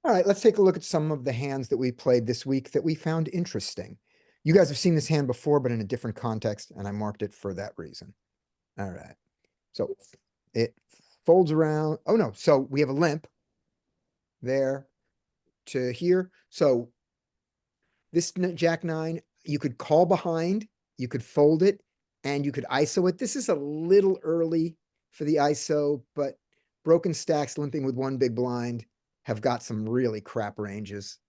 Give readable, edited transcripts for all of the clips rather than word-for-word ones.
All right, let's take a look at some of the hands that we played this week that we found interesting. You guys have seen this hand before, but in a different context, and I marked it for that reason. All right. So it folds around. Oh no, so we have a limp there to here. So this Jack nine, you could call behind, you could fold it, and you could ISO it. This is a little early for the ISO, but broken stacks limping with one big blind have got some really crap ranges.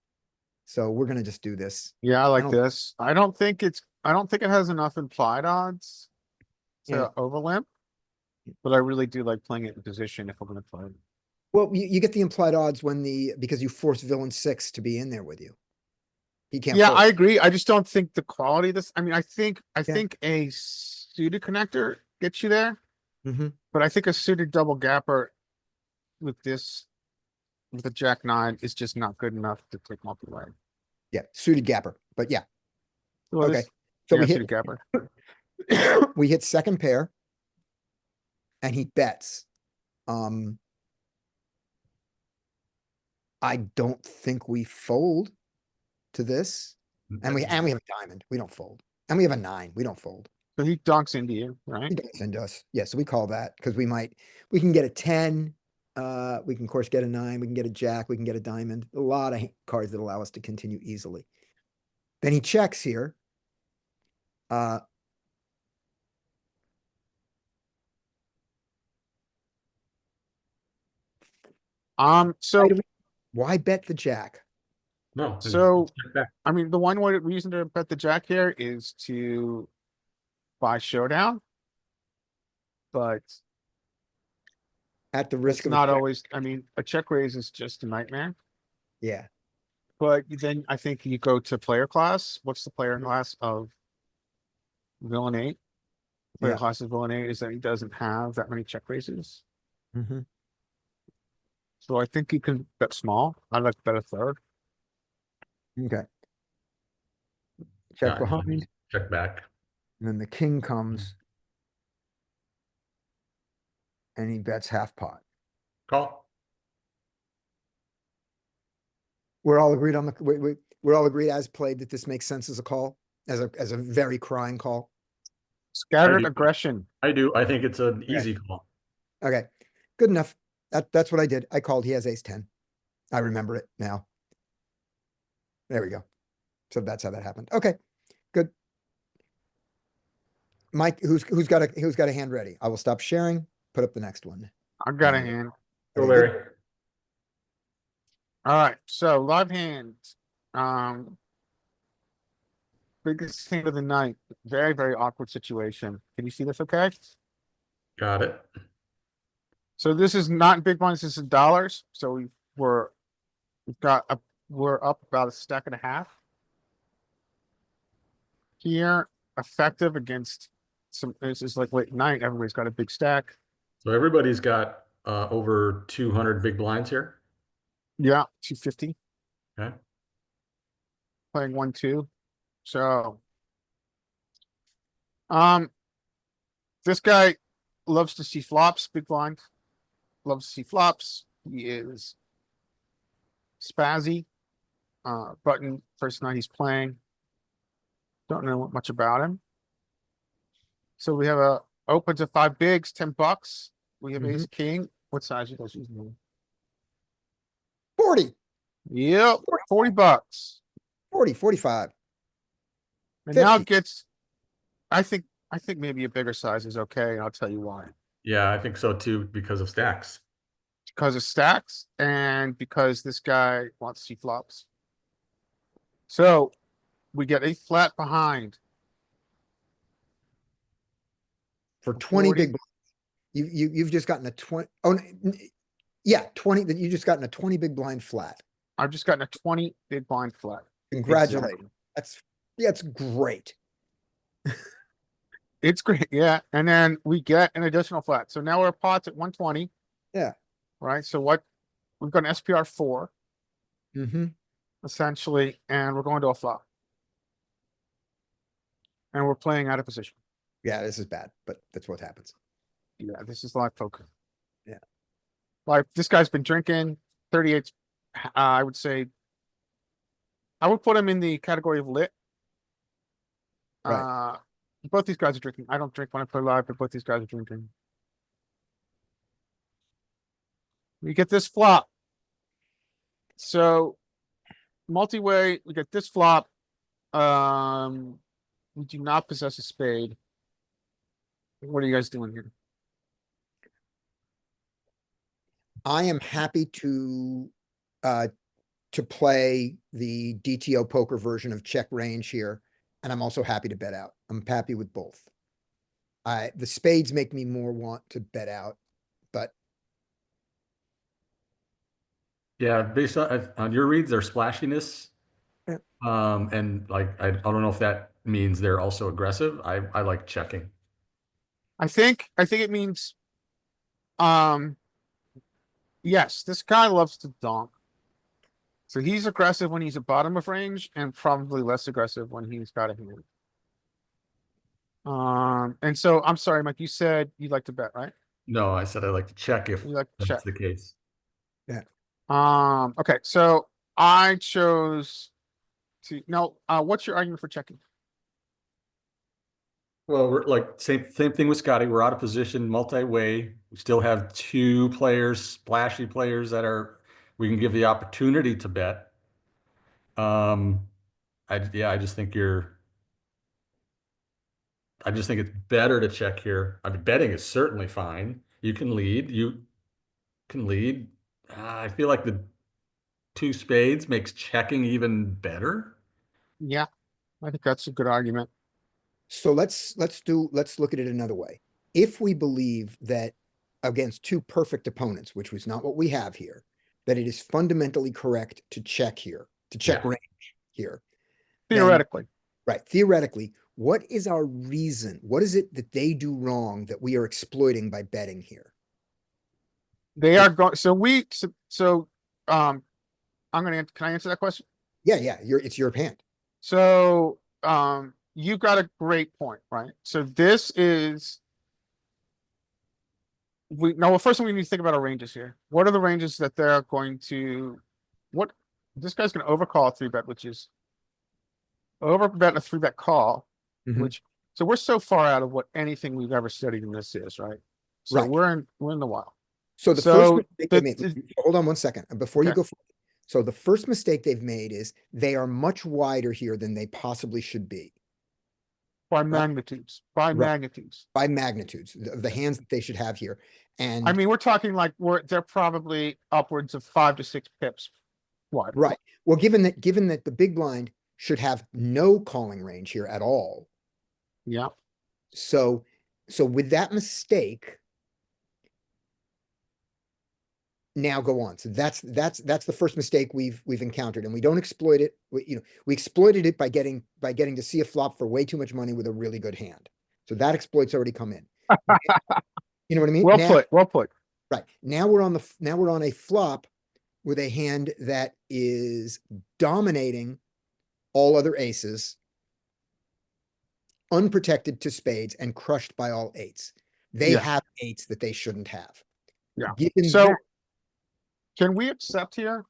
So we're gonna just do this. Yeah, I I like don't, this. I don't think it has enough implied odds yeah. to overlimp, but I really do like playing it in position if I'm gonna play it. Well, you get the implied odds when because you force villain six to be in there with you. He can't Yeah, I fold. agree. I just don't think the quality of this, I mean, I Yeah. think a suited connector gets you there, Hmm. but I think a suited double gapper with this, with a jack nine is just not good enough to take multi-way. Yeah. Suited gapper. But yeah. Well, Okay. this, So yeah, suited gapper. we hit second pair and he bets. Um, I don't think we fold to this. And we have a diamond. We don't fold. And we have a nine. We don't fold. So he dunks into you, right? He does send us. Yeah, so we call that because we can get a 10. We can of course get a nine, we can get a jack, we can get a diamond. A lot of cards that allow us to continue easily. Then he checks here. Uh So why bet the jack? No, So, check back. I mean, the one way reason to bet the jack here is to buy showdown, but At the risk it's of a not check. always, I mean, a check raise is just a nightmare. Yeah. But then I think you go to player class. What's the player class of villain eight? Player Yeah. class of villain eight is that he doesn't have that many check raises. Hmm. So I think you can bet small. I'd like to bet a third. Okay. Check Yeah, behind. check back. And then the king comes and he bets half pot. Call. We're all agreed on we're all agreed as played that this makes sense as a call, as a very crying call. Scattered do. aggression. I do. I think it's an Okay. easy call. Okay, good enough. That's what I did. I called. He has ace 10. I remember it now. There we go. So that's how that happened. Okay, good. Mike, who's got a hand ready? I will stop sharing. Put up the next one. I've got a hand. Go, Okay, good. Larry. All right. So live hand. Um, Biggest hand of the night. Very, very awkward situation. Can you see this okay? Got it. So this is not in big blinds, this is dollars. So we're up about a stack and a half. Here, effective against this is like late night. Everybody's got a big stack. So everybody's got over 200 big blinds here. Yeah, 250. Okay. Playing 1-2. So um this guy loves to see flops, big blind. Loves to see flops. He is spazzy. Button first night he's playing. Don't know much about him. So we have a open to 5 bigs, $10. We have ace king. What size you guys using? 40, Yep, $40. 40, 45. And now 50. it gets, I think maybe a bigger size is okay, and I'll tell you why. Yeah, I think so too, because of stacks. Because of stacks and because this guy wants to see flops. So we get a flat behind. For 20 40. big blinds. You've just gotten a 20. Oh, yeah, 20. That you just gotten a 20 big blind flat. I've just gotten a 20 big blind flat. Congratulations. Exactly. That's great. It's great, yeah. And then we get an additional flat. So now our pot's at 120. Yeah. Right. So what we've got an SPR 4 Mm-hmm. essentially, and we're going to a flop. And we're playing out of position. Yeah, this is bad, but that's what happens. Yeah, this is live poker. Yeah. Like this guy's been drinking 38 I would say I would put him in the category of lit. Right. Both these guys are drinking. I don't drink when I play live, but both these guys are drinking. We get this flop. So multi-way, we get this flop. We do not possess a spade. What are you guys doing here? I am happy to play the DTO poker version of check range here, and I'm also happy to bet out. I'm happy with both. The spades make me more want to bet out, but Yeah, based on your reads, their splashiness. Yeah. And like, I don't know if that means they're also aggressive. I like checking. I think it means, yes, this guy loves to donk. So he's aggressive when he's at bottom of range and probably less aggressive when he's got a hand. And so I'm sorry, Mike, you said you'd like to bet, right? No, I said I like to check if You like to that's check. the case. Okay, so I chose to, no, what's your argument for checking? Well, we're like same thing with Scotty. We're out of position, multi-way. We still have two players, splashy players that we can give the opportunity to bet. I just think it's better to check here. I mean, betting is certainly fine. You can lead. You can lead. I feel like the two spades makes checking even better. Yeah, I think that's a good argument. so let's look at it another way. If we believe that against two perfect opponents, which was not what we have here, that it is fundamentally correct to check here, to check Yeah. range here, Theoretically, right? Theoretically, what is our reason? What is it that they do wrong that we are exploiting by betting here? they are going, I'm gonna, can I answer that question? Yeah, it's your hand. So, you got a great point, right? So this is. Well, first thing we need to think about our ranges here. What are the ranges that they're going to, this guy's gonna overcall a 3-bet, which is overbet a 3-bet call, Mhm. so we're so far out of what anything we've ever studied in this is, right? So Right. we're in the wild. So the So first mistake they made, hold on one second, before you Okay. go. So the first mistake they've made is they are much wider here than they possibly should be By magnitudes, Right. magnitudes. by magnitudes of the hands that they should have here. And I mean, we're talking like they're probably upwards of 5 to 6 pips wide. right. Well, given that the big blind should have no calling range here at all. Yeah. So with that mistake, now go on. So that's the first mistake we've encountered, and we don't exploit it. We exploited it by getting to see a flop for way too much money with a really good hand. So that exploit's already come in. You know what I mean? Well Now, put, well put. right. Now we're on a flop with a hand that is dominating all other aces, unprotected to spades, and crushed by all eights. They Yeah. have eights that they shouldn't have. Yeah. Given So that, can we accept here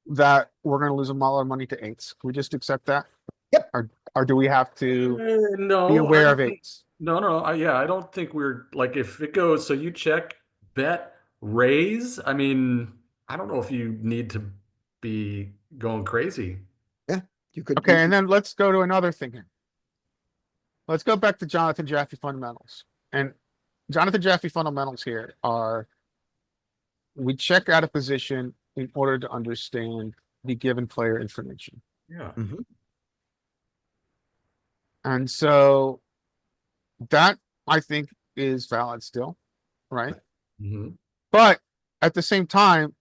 that we're gonna lose a lot of money to eights? Can we just accept that? Yep. Or do we have to No, be aware I of don't think- eights? No. I don't think we're like, if it goes, so you check, bet, raise. I mean, I don't know if you need to be going crazy. you could. Okay, and then let's go to another thing here. Let's go back to Jonathan Jaffe fundamentals. And Jonathan Jaffe fundamentals here are, we check out of position in order to understand the given player information. Yeah. And so that, I think, is valid still, right? Mm-hmm. But at the same time,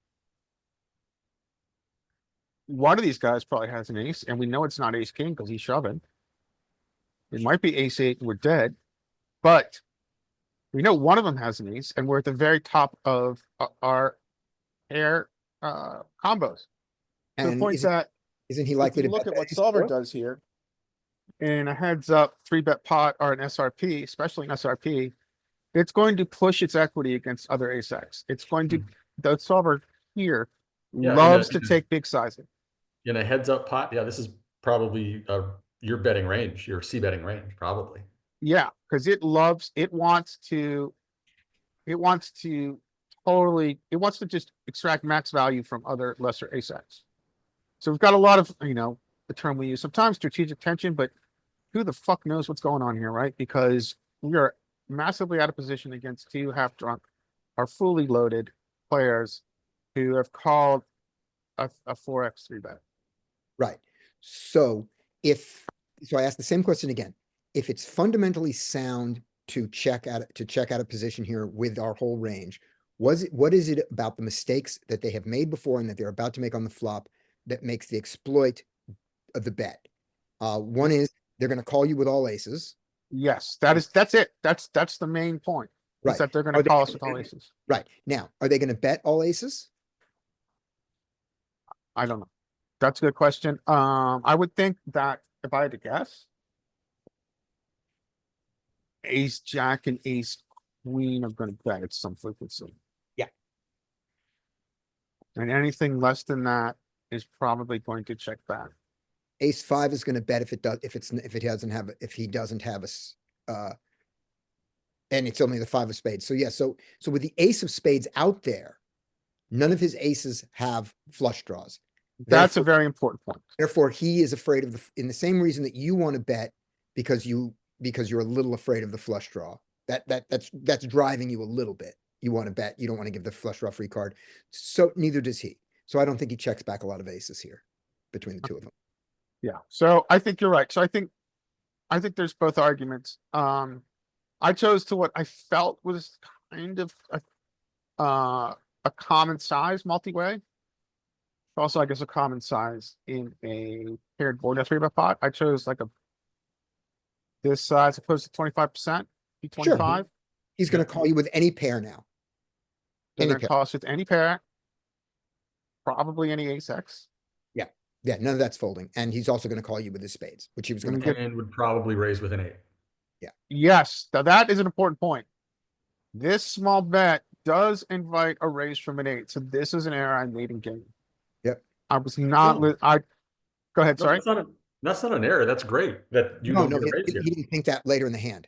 one of these guys probably has an ace, and we know it's not ace king because he's shoving. It might be ace 8 and we're dead, but we know one of them has an ace, and we're at the very top of our pair combos. To the And point that isn't he if likely you to look bet at that what ace solver four? does here, in a heads up 3-bet pot or an SRP, especially an SRP, it's going to push its equity against other ace X. It's going to, the solver here Yeah, Loves to take big sizing. in a heads up pot, yeah, this is probably your betting range, your C betting range, probably. Yeah, because it wants to it wants to just extract max value from other lesser asets. So we've got a lot of, the term we use sometimes, strategic tension, but who the fuck knows what's going on here, right? Because we are massively out of position against two half drunk or fully loaded players who have called a 4x 3-bet. Right. So so I ask the same question again. If it's fundamentally sound to check out a position here with our whole range, what is it about the mistakes that they have made before and that they're about to make on the flop that makes the exploit of the bet? One is they're going to call you with all aces. Yes, that's it. That's the main point. Is Right. that they're going to call us with all aces. Right. Now, are they going to bet all aces? I don't know. That's a good question. I would think that if I had to guess, ace jack and ace queen are going to bet at some frequency. Yeah. And anything less than that is probably going to check back. Ace 5 is going to bet if he doesn't have and it's only the 5 of spades. So yeah, so with the ace of spades out there, none of his aces have flush draws. That's a very important point. Therefore, he is afraid of in the same reason that you want to bet because you're a little afraid of the flush draw. That's driving you a little bit. You want to bet. You don't want to give the flush draw free card. So neither does he. So I don't think he checks back a lot of aces here between the two of them. Yeah. So I think you're right. So I think there's both arguments. I chose to what I felt was kind of a common size multi-way. Also, I guess a common size in a paired board at 3-bet pot. I chose like this size opposed to 25%, P25. Sure. He's going to call you with any pair now. They're Any going to pair. call us with any pair, probably any ace X. Yeah, none of that's folding. And he's also going to call you with his spades, which he was going to call. And would probably raise with an 8. Yes, now that is an important point. This small bet does invite a raise from an 8. So this is an error I made in game. Yep. I was not, No. go ahead, No, sorry. that's not an error. That's great that you No, don't no, get a raise here. he didn't think that later in the hand.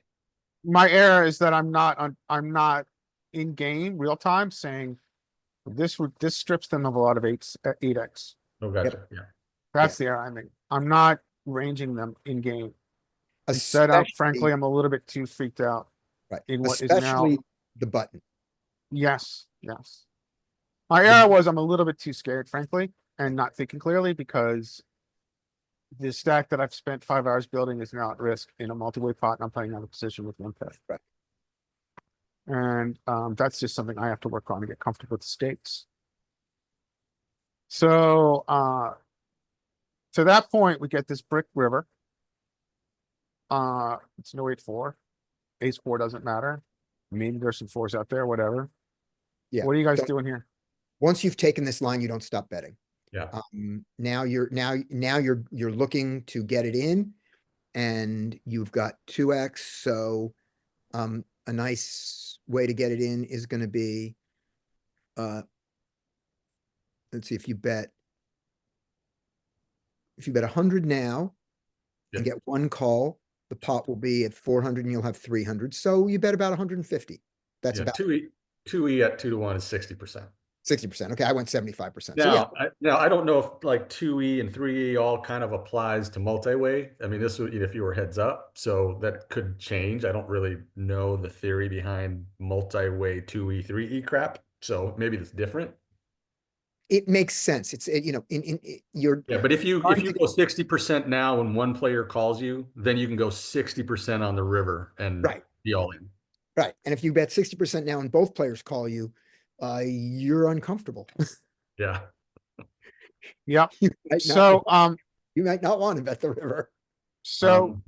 My error is that I'm not in game real time saying this strips them of a lot of 8x. Oh, gotcha. Yeah. That's the error I made. I'm not ranging them in game. Instead, frankly, I'm a little bit too freaked out Right. in what is now. Especially the button. Yes. My error was I'm a little bit too scared, frankly, and not thinking clearly because the stack that I've spent 5 hours building is now at risk in a multi-way pot, and I'm playing out of position with one pair. Right. And that's just something I have to work on to get comfortable with the stakes. So to that point, we get this brick river. It's no 8-4. Ace 4 doesn't matter. Maybe there's some 4s out there, whatever. Yeah. What are you guys So doing here? once you've taken this line, you don't stop betting. Yeah. Now you're looking to get it in, and you've got 2x. So a nice way to get it in is going to be let's see, if you bet 100 now and Yeah. get one call, the pot will be at 400 and you'll have 300. So you bet about 150. That's Yeah. about 2E at 2-1 is 60%. 60%. Okay, I went 75%. So yeah, Now I don't know if like 2E and 3E all kind of applies to multi-way. I mean, this would if you were heads up, so that could change. I don't really know the theory behind multi-way 2E, 3E crap. So maybe it's different. it makes sense. It's you're Yeah, but if you trying go to- 60% now when one player calls you, then you can go 60% on the river and Right. be all in. right. And if you bet 60% now and both players call you, you're uncomfortable. Yeah. Yep. You might So you might not want to bet the river. So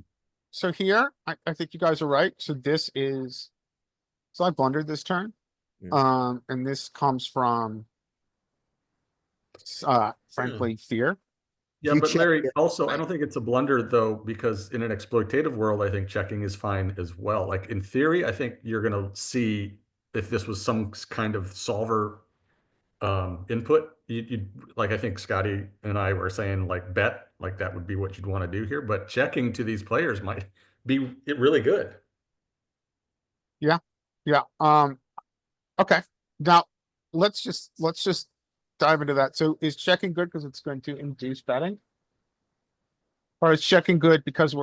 here, I think you guys are right. So I blundered this turn. Yeah. And this comes from frankly, fear. Yeah, You but check Larry, here. also, I don't think it's a blunder though, because in an exploitative world, I think checking is fine as well. Like in theory, I think you're gonna see if this was some kind of solver input. You like, I think Scotty and I were saying like bet, like that would be what you'd want to do here, but checking to these players might be really good. Yeah. Okay. Now let's just dive into that. So is checking good because it's going to induce betting? Or is checking good because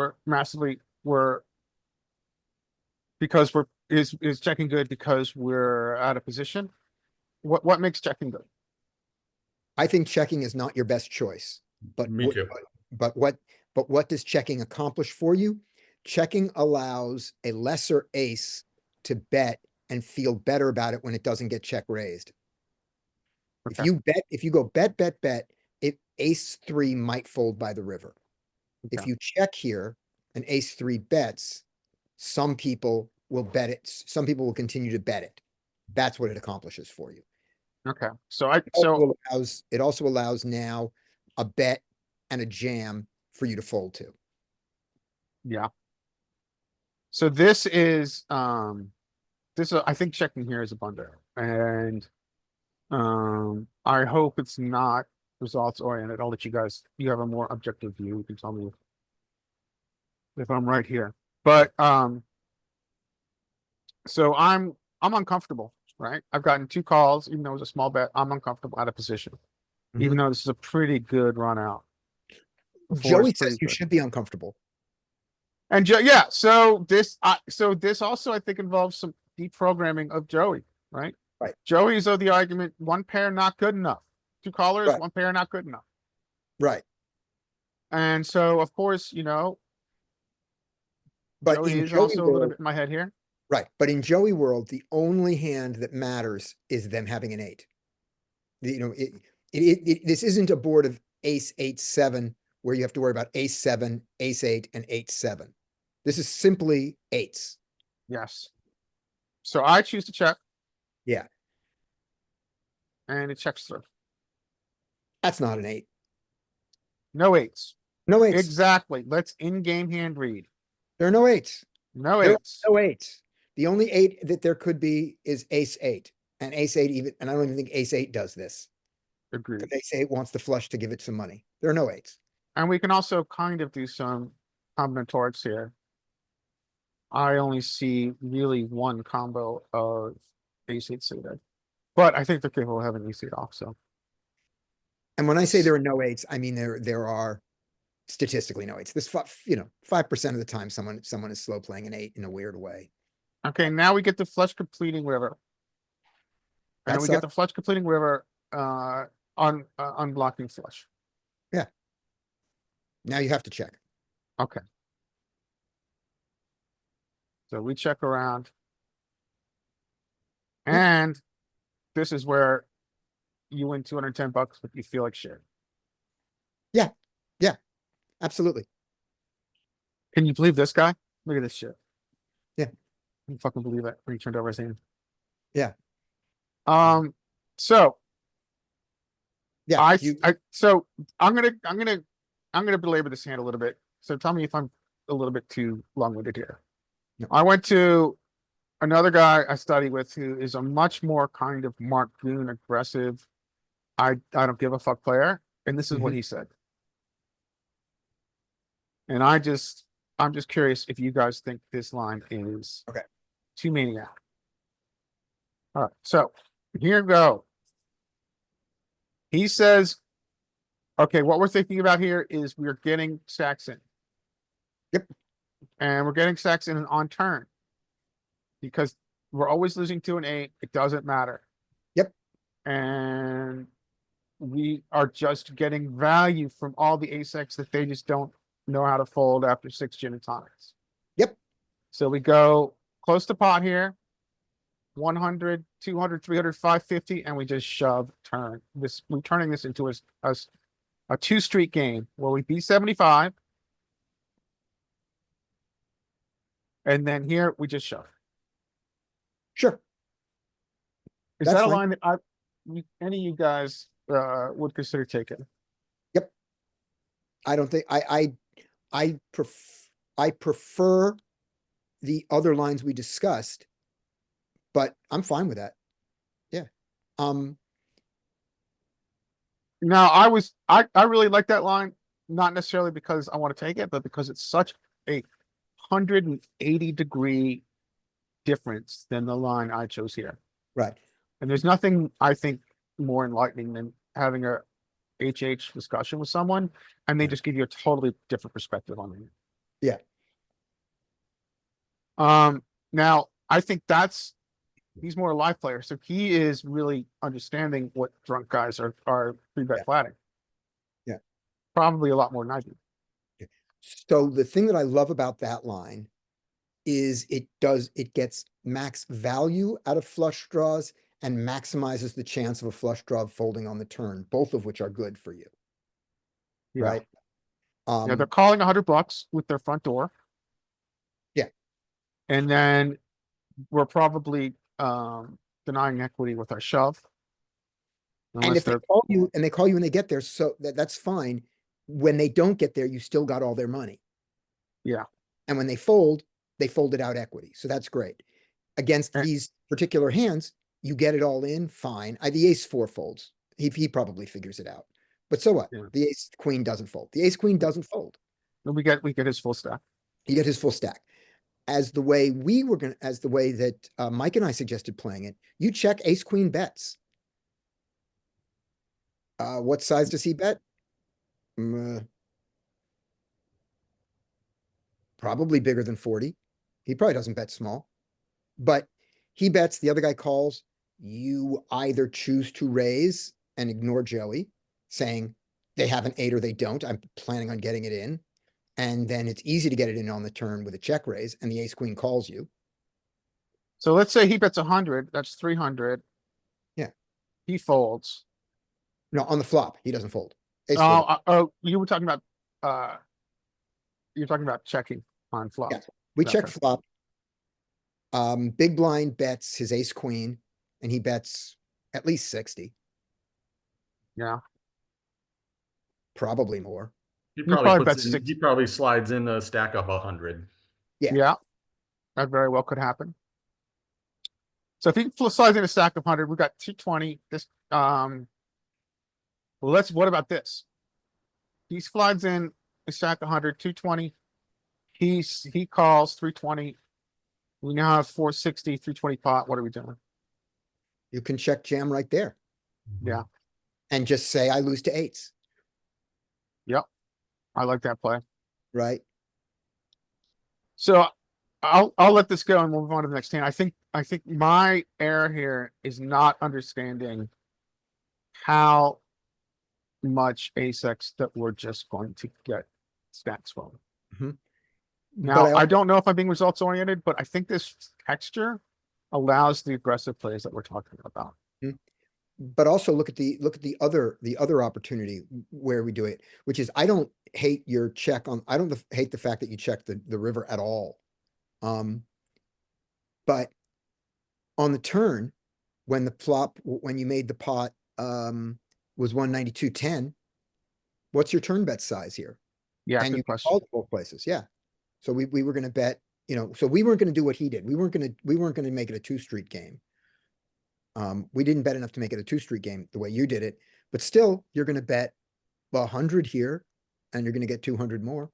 is checking good because we're out of position? What makes checking good? I think checking is not your best choice, but Me too. but what does checking accomplish for you? Checking allows a lesser ace to bet and feel better about it when it doesn't get check raised. If Okay. you go bet, ace three might fold by the river. If Okay. you check here and ace three bets, some people will bet it. Some people will continue to bet it. That's what it accomplishes for you. Okay. It also allows now a bet and a jam for you to fold to. Yeah. So this is I think checking here is a blunder. And I hope it's not results oriented. I'll let you guys, you have a more objective view. You can tell me if I'm right here. But so I'm uncomfortable, right? I've gotten 2 calls, even though it was a small bet. I'm uncomfortable out of position, even though this is a pretty good run out. The floor is Joey pretty says you good. should be uncomfortable. And yeah, so this also I think involves some deprogramming of Joey, right? Right. Joey's of the argument, 1 pair not good enough. 2 callers, Right. 1 pair not good enough. Right. And so of course, But Joey in is Joey also a little world, bit in my head here. right. But in Joey world, the only hand that matters is them having an 8. This isn't a board of ace 8-7 where you have to worry about ace 7, ace 8, and 8-7. This is simply 8s. Yes. So I choose to check. Yeah. And it checks through. That's not an 8. No 8s. No 8s. Exactly. Let's in-game hand read. There are no 8s. No There are 8s. no 8s. The only 8 that there could be is ace 8. And ace 8 even, and I don't even think ace 8 does this. Agreed. Because ace 8 wants the flush to give it some money. There are no 8s. And we can also kind of do some combinatorics here. I only see really 1 combo of ace 8 suited, but I think they're capable of having ace 8 off. So, And when I say there are no 8s, I mean there are statistically no 8s. This 5% of the time someone is slow playing an 8 in a weird way. okay, now we get the flush completing river, and That we get the sucks. flush completing river on unblocking flush. Yeah. Now you have to check. Okay. So we check around. And this is where you win $210, but you feel like shit. Yeah. Yeah. Absolutely. Can you believe this guy? Look at this shit. Yeah. Can you fucking believe it when he turned over his hand? Yeah. So Yeah. so I'm gonna belabor this hand a little bit. So tell me if I'm a little bit too long-winded here. No. I went to another guy I study with who is a much more kind of Mark Goon aggressive. I don't give a fuck player. And this is what he said. And I'm just curious if you guys think this line is Okay. too maniac. All right, so here we go. He says, okay, what we're thinking about here is we're getting stacks in. Yep. And we're getting stacks in on turn. Because we're always losing to an 8. It doesn't matter. Yep. And we are just getting value from all the ace-X that they just don't know how to fold after 6 gin and tonics. Yep. So we go close to pot here. 100, 200, 300, 550, and we just shove turn. We're turning this into a 2-street game where we beat 75. And then here we just shove. Sure. Is That's that a fine. line that any of you guys would consider taking? Yep. I don't think I prefer the other lines we discussed, but I'm fine with that. Yeah. Now, I really like that line, not necessarily because I want to take it, but because it's such a 180-degree difference than the line I chose here. Right. And there's nothing I think more enlightening than having a HH discussion with someone and they Right. just give you a totally different perspective on it. Yeah. Now I think he's more a live player, so he is really understanding what drunk guys are three bet Yeah. flatting. Yeah. Probably a lot more than I do. So the thing that I love about that line is it gets max value out of flush draws and maximizes the chance of a flush draw folding on the turn, both of which are good for you, Yeah. right? Yeah, they're calling $100 with their front door. Yeah. And then we're probably denying equity with our shove. And Unless if they they're call you and they call you when they get there, so that's fine. When they don't get there, you still got all their money. Yeah. And when they folded out equity. So that's great. Against Eh. these particular hands, you get it all in, fine. The ace four folds. He probably figures it out. But so what? Yeah. The ace queen doesn't fold. The ace queen doesn't fold. we get his full stack. You get his full stack. As the way that Mike and I suggested playing it, you check ace queen bets. What size does he bet? Probably bigger than 40. He probably doesn't bet small, but he bets, the other guy calls. You either choose to raise and ignore Joey, saying they have an 8 or they don't. I'm planning on getting it in. And then it's easy to get it in on the turn with a check raise, and the ace queen calls you. So let's say he bets 100, that's 300. Yeah. He folds. No, on the flop, he doesn't fold. Ace Oh, four. you were talking about you're talking about checking on flop. Yeah. We check Okay. flop. Big blind bets his ace queen, and he bets at least 60, Yeah. probably more. He You probably probably puts bet in, 60. he probably slides in a stack of 100. Yeah. Yeah. That very well could happen. So if he slides in a stack of 100, we've got 220. This well, what about this? He slides in a stack of 100, 220. He calls 320. We now have 460, 320 pot. What are we doing? You can check jam right there Yeah. and just say, I lose to eights, Yep. I like that play. right? So I'll let this go and move on to the next hand. I think my error here is not understanding how much ace X that we're just going to get stacks from. Mhm. Now, But I don't know if I'm being results oriented, but I think this texture allows the aggressive plays that we're talking about. But also look at the other opportunity where we do it, which is I don't hate your check on, I don't hate the fact that you check the river at all. But on the turn, when the flop, when you made the pot, was 192.10, what's your turn bet size here? Yeah, And you good question. called both places, yeah. So we were gonna bet, so we weren't gonna do what he did. We weren't gonna make it a 2-street game. We didn't bet enough to make it a 2-street game the way you did it, but still, you're gonna bet 100 here, and you're gonna get 200 more.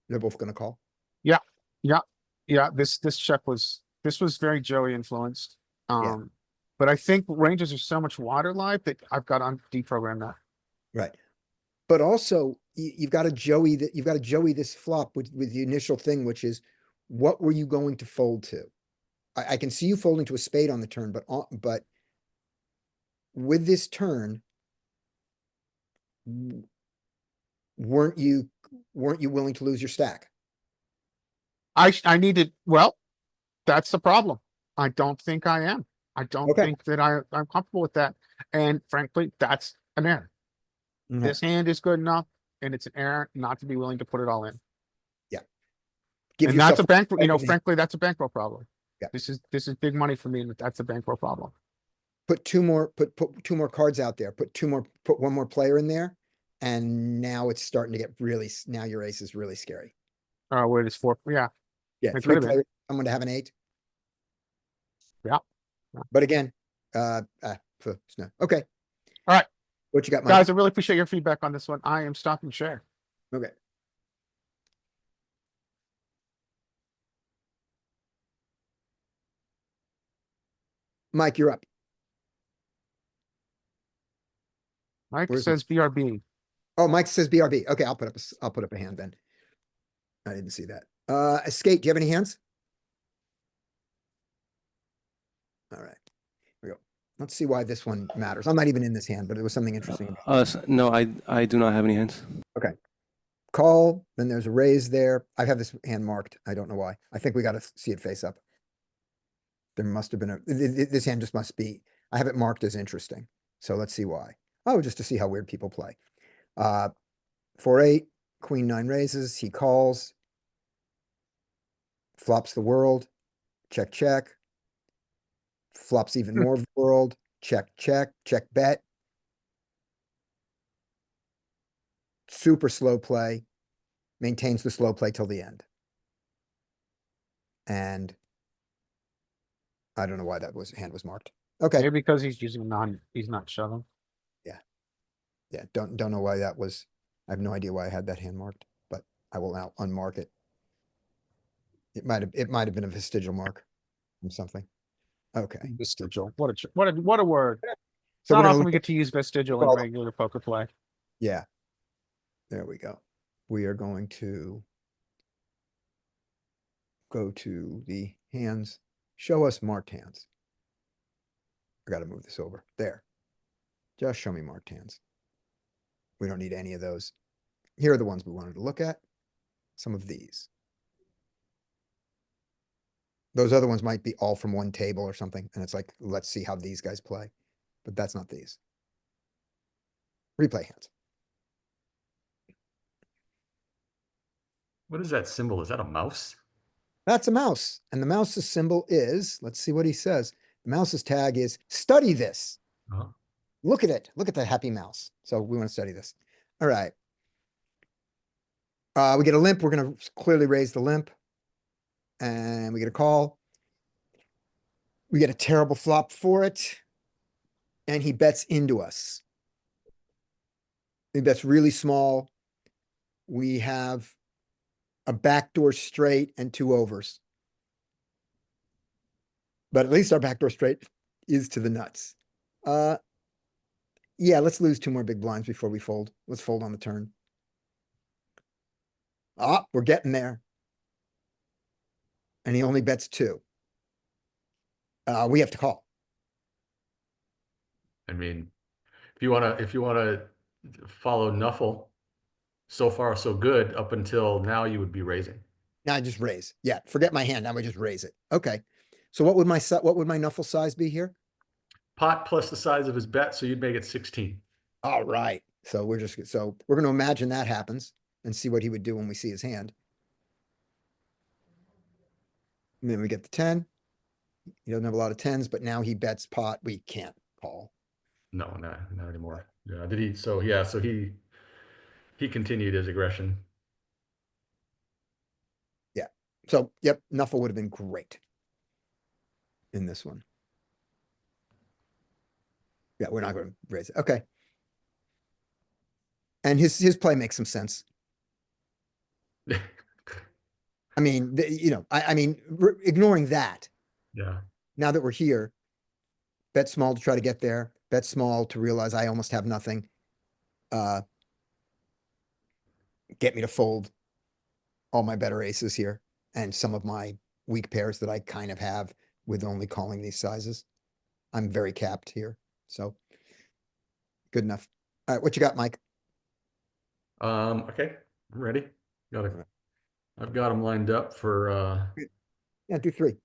They're both gonna call. Yeah, this check was very Joey influenced. Yeah. But I think ranges are so much water live that I've got on deprogram that. Right. But also, you've got a Joey this flop with the initial thing, which is, what were you going to fold to? I can see you folding to a spade on the turn, but with this turn, weren't you willing to lose your stack? I needed, well, that's the problem. I don't think I am. I don't Okay. think that I'm comfortable with that. And frankly, that's an error. Mhm. This hand is good enough and it's an error not to be willing to put it all in. Give And that's yourself a bank, second hand. frankly, that's a bankroll problem. Yeah. This is big money for me and that's a bankroll problem. Put two more cards out there, put one more player in there. And now it's starting to get now your ace is really scary. Where it is 4, yeah. Yeah, It 3 could've been. players, someone to have an 8. Yeah. But again, no. Okay. What you got, Mike? Guys, I really appreciate your feedback on this one. I am stopping share. Okay. Mike, you're up. Mike Where's says BRB. Oh, Mike says BRB. Okay, I'll put up a hand then. I didn't see that. Escape, do you have any hands? All right, here we go. Let's see why this one matters. I'm not even in this hand, but it was something interesting. No, I do not have any hands. Call, then there's a raise there. I have this hand marked. I don't know why. I think we got to see it face up. There must have been this hand just must be, I have it marked as interesting. So let's see why. Oh, just to see how weird people play. 4-8, queen 9 raises, he calls. Flops the world, check, check. Flops even more of the world, check, check, check bet. Super slow play, maintains the slow play till the end. And I don't know why that hand was marked. Okay, Maybe because he's using he's not shoving. yeah, don't know why that was. I have no idea why I had that hand marked, but I will now unmark it. It might have been a vestigial mark from something. Okay, Vestigial. What a word. It's so not we're often gonna we get to use vestigial in Well- regular poker play. yeah. There we go. We are going to go to the hands. Show us marked hands. I gotta move this over. There. Just show me marked hands. We don't need any of those. Here are the ones we wanted to look at. Some of these. Those other ones might be all from one table or something, and it's like, let's see how these guys play. But that's not these. Replay hands. What is that symbol? Is that a mouse? That's a mouse. And the mouse's symbol is, let's see what he says. The mouse's tag is study this. Uh-huh. Look at it. Look at the happy mouse. So we want to study this. All right. We get a limp. We're going to clearly raise the limp. And we get a call. We get a terrible flop for it. And he bets into us. He bets really small. We have a backdoor straight and 2 overs. But at least our backdoor straight is to the nuts. Yeah, let's lose 2 more big blinds before we fold. Let's fold on the turn. Ah, we're getting there. And he only bets 2. We have to call. I mean, if you wanna follow Nuffle, so far so good. Up until now, you would be raising. Now I just raise. Yeah, forget my hand. Now I just raise it. Okay. So what would my knuffle size be here? Pot plus the size of his bet, so you'd make it 16. All right. So we're going to imagine that happens and see what he would do when we see his hand. And then we get the 10. He doesn't have a lot of 10s, but now he bets pot. We can't call. No, not anymore. Yeah, did he? So yeah, so he continued his aggression. Yeah. So, yep, knuffle would have been great in this one. Yeah, we're not going to raise it. Okay. And his play makes some sense. I mean, ignoring that, Yeah. now that we're here, bet small to try to get there, bet small to realize I almost have nothing. Get me to fold all my better aces here and some of my weak pairs that I kind of have with only calling these sizes. I'm very capped here, so good enough. All right, what you got, Mike? Okay, I'm ready. I've got them lined up for. Yeah, do 3.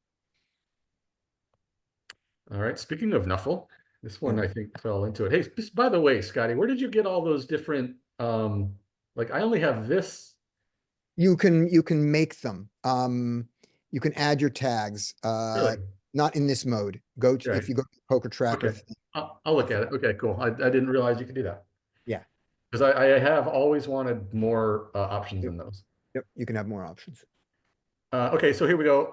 All right. Speaking of Nuffle, this one Yeah. I think fell into it. Hey, just by the way, Scotty, where did you get all those different? Like I only have this. You can make them. You can add your tags. Really? Not in this mode. Go to, if Okay. you go to poker tracker. Okay. I'll look at it. Okay, cool. I didn't realize you could do that. Yeah. Because I have always wanted more options in those. Yep, you can have more options. Okay, so here we go.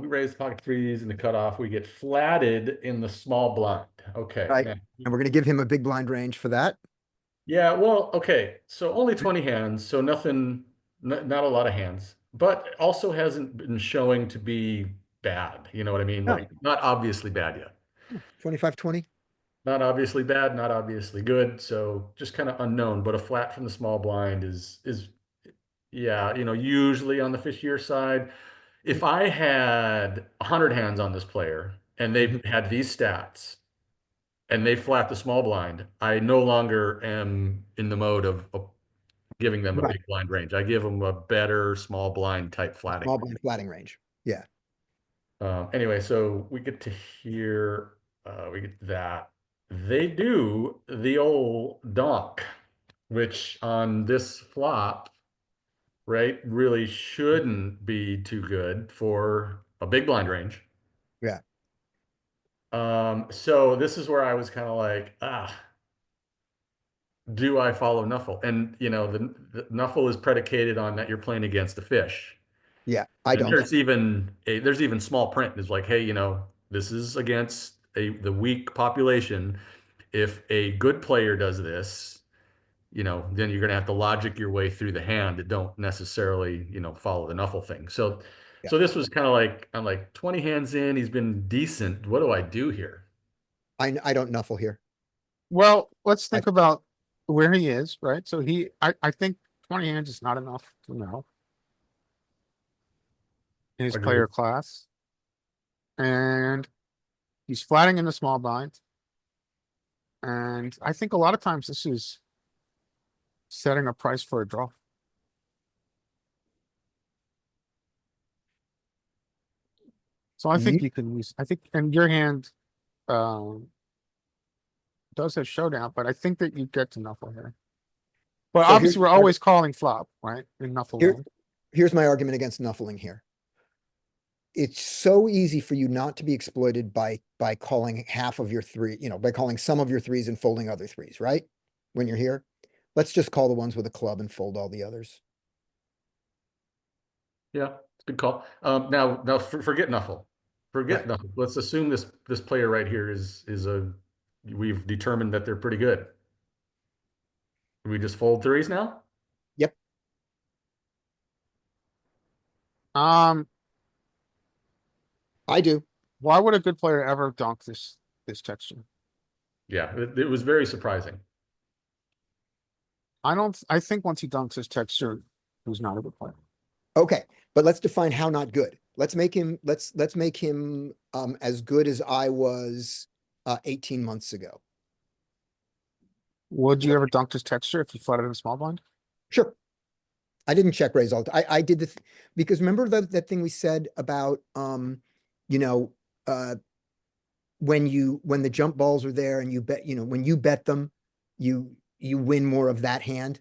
We raise pocket threes in the cutoff. We get flatted in the small blind. Okay. Right. now- And we're gonna give him a big blind range for that. Yeah, well, okay, so only 20 hands, so nothing, not a lot of hands, but also hasn't been showing to be bad. You know what I mean? No. Like, not obviously bad yet. 25-20. Not obviously bad, not obviously good, so just kind of unknown. But a flat from the small blind is yeah, usually on the fishier side. If I had 100 hands on this player and they had these stats and they flat the small blind, I no longer am in the mode of giving them a Right. big blind range. I give them a better small blind type flatting. Small blind flatting range. Yeah. Anyway, so we get to hear, we get that. They do the old donk, which on this flop, right, really shouldn't be too good for a big blind range. Yeah. So this is where I was kind of like, do I follow Nuffle? And the Nuffle is predicated on that you're playing against the fish. Yeah. I And don't. there's even small print. It's like, hey, this is against the weak population. If a good player does this, then you're gonna have to logic your way through the hand that don't necessarily, follow the Nuffle thing. So Yeah. so this was kind of like, I'm like 20 hands in, he's been decent. What do I do here? I don't Nuffle here. Well, let's I- think about where he is, right? So I think 20 hands is not enough to know in his Agreed. player class. And he's flatting in the small blind. And I think a lot of times this is setting a price for a draw. So I think You- you can use, I think, and your hand, um, does have showdown, but I think that you get to Nuffle here. But So obviously we're always calling flop, right? In Nuffle here, land. here's my argument against Nuffling here. It's so easy for you not to be exploited by calling half of your three, by calling some of your threes and folding other threes, right? When you're here, let's just call the ones with a club and fold all the others. Yeah, good call. Now forget Nuffle. Forget Right. Nuffle. Let's assume this player right here we've determined that they're pretty good. Do we just fold threes now? Yep. I do. Why would a good player ever dunk this texture? Yeah, it was very surprising. I think once he dunks his texture, he's not a good player. Okay, but let's define how not good. Let's make him as good as I was 18 months ago. Would you ever dunk his texture if you flatted in a small blind? Sure. I didn't check raise all. I did because remember that thing we said about you know, when the jump balls are there and you bet, when you bet them, you win more of that hand.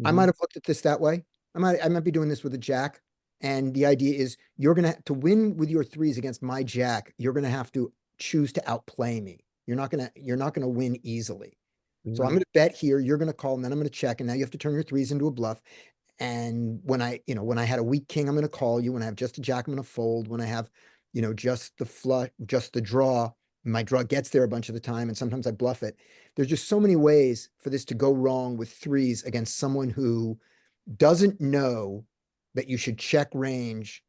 I might have looked at this that way. I might be doing this with a jack. And the idea is you're gonna to win with your threes against my jack, you're gonna have to choose to outplay me. You're not gonna win easily. So I'm gonna bet here, you're gonna call, and then I'm gonna check, and now you have to turn your threes into a bluff. And when I had a weak king, I'm gonna call you. When I have just a jack, I'm gonna fold. When I have, just the flush, just the draw, my draw gets there a bunch of the time, and sometimes I bluff it. There's just so many ways for this to go wrong with threes against someone who doesn't know that you should check range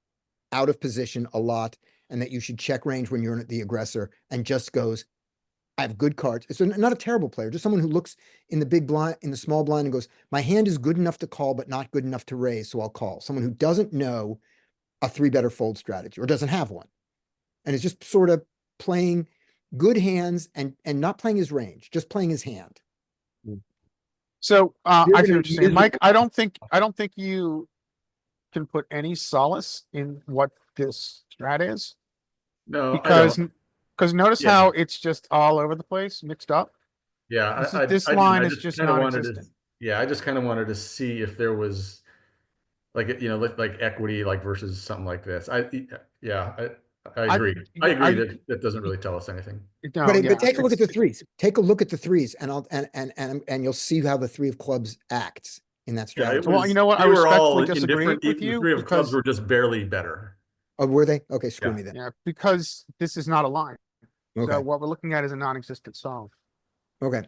out of position a lot, and that you should check range when you're the aggressor, and just goes, I have good cards. It's not a terrible player, just someone who looks in the big blind, in the small blind, and goes, my hand is good enough to call, but not good enough to raise, so I'll call. Someone who doesn't know a three better fold strategy or doesn't have one. And is just sort of playing good hands and not playing his range, just playing his hand. So You're I gonna hear what you're saying, use- Mike. I don't think you can put any solace in what this strat is No, I because don't. notice Yeah. how it's just all over the place, mixed up. Yeah, This I line I is just just kind of wanted to. non-existent. Yeah, I just kind of wanted to see if there was like equity, like versus something like this. Yeah, I agree. I agree that that doesn't really tell us anything. No, But yeah, take a look at the it's- threes. Take a look at the threes, and you'll see how the three of clubs acts in that Yeah, strategy. Well, you know what? They I were all respectfully disagree indifferent. with The you three of clubs because were just barely better. Oh, were they? Okay, screw Yeah. me then. yeah, because this is not a line. So Okay, what we're looking at is a non-existent solve. okay.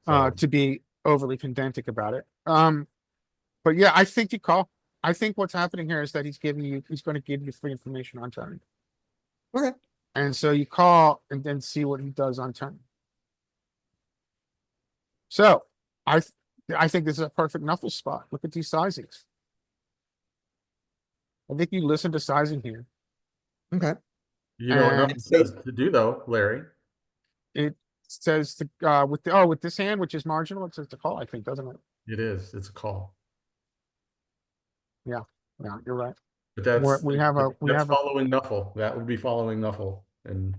So, to be overly pedantic about it. But yeah, I think you call. I think what's happening here is that he's going to give you free information on turn. Okay. And so you call and then see what he does on turn. So I think this is a perfect knuckle spot. Look at these sizings. I think you listen to sizing here. Okay. you know what And nothing says to do though, Larry? it says with this hand, which is marginal, it says to call, I think, doesn't it? It is. It's a call. Yeah, you're right. But that's We have a following Nuffle. That would be following Nuffle, and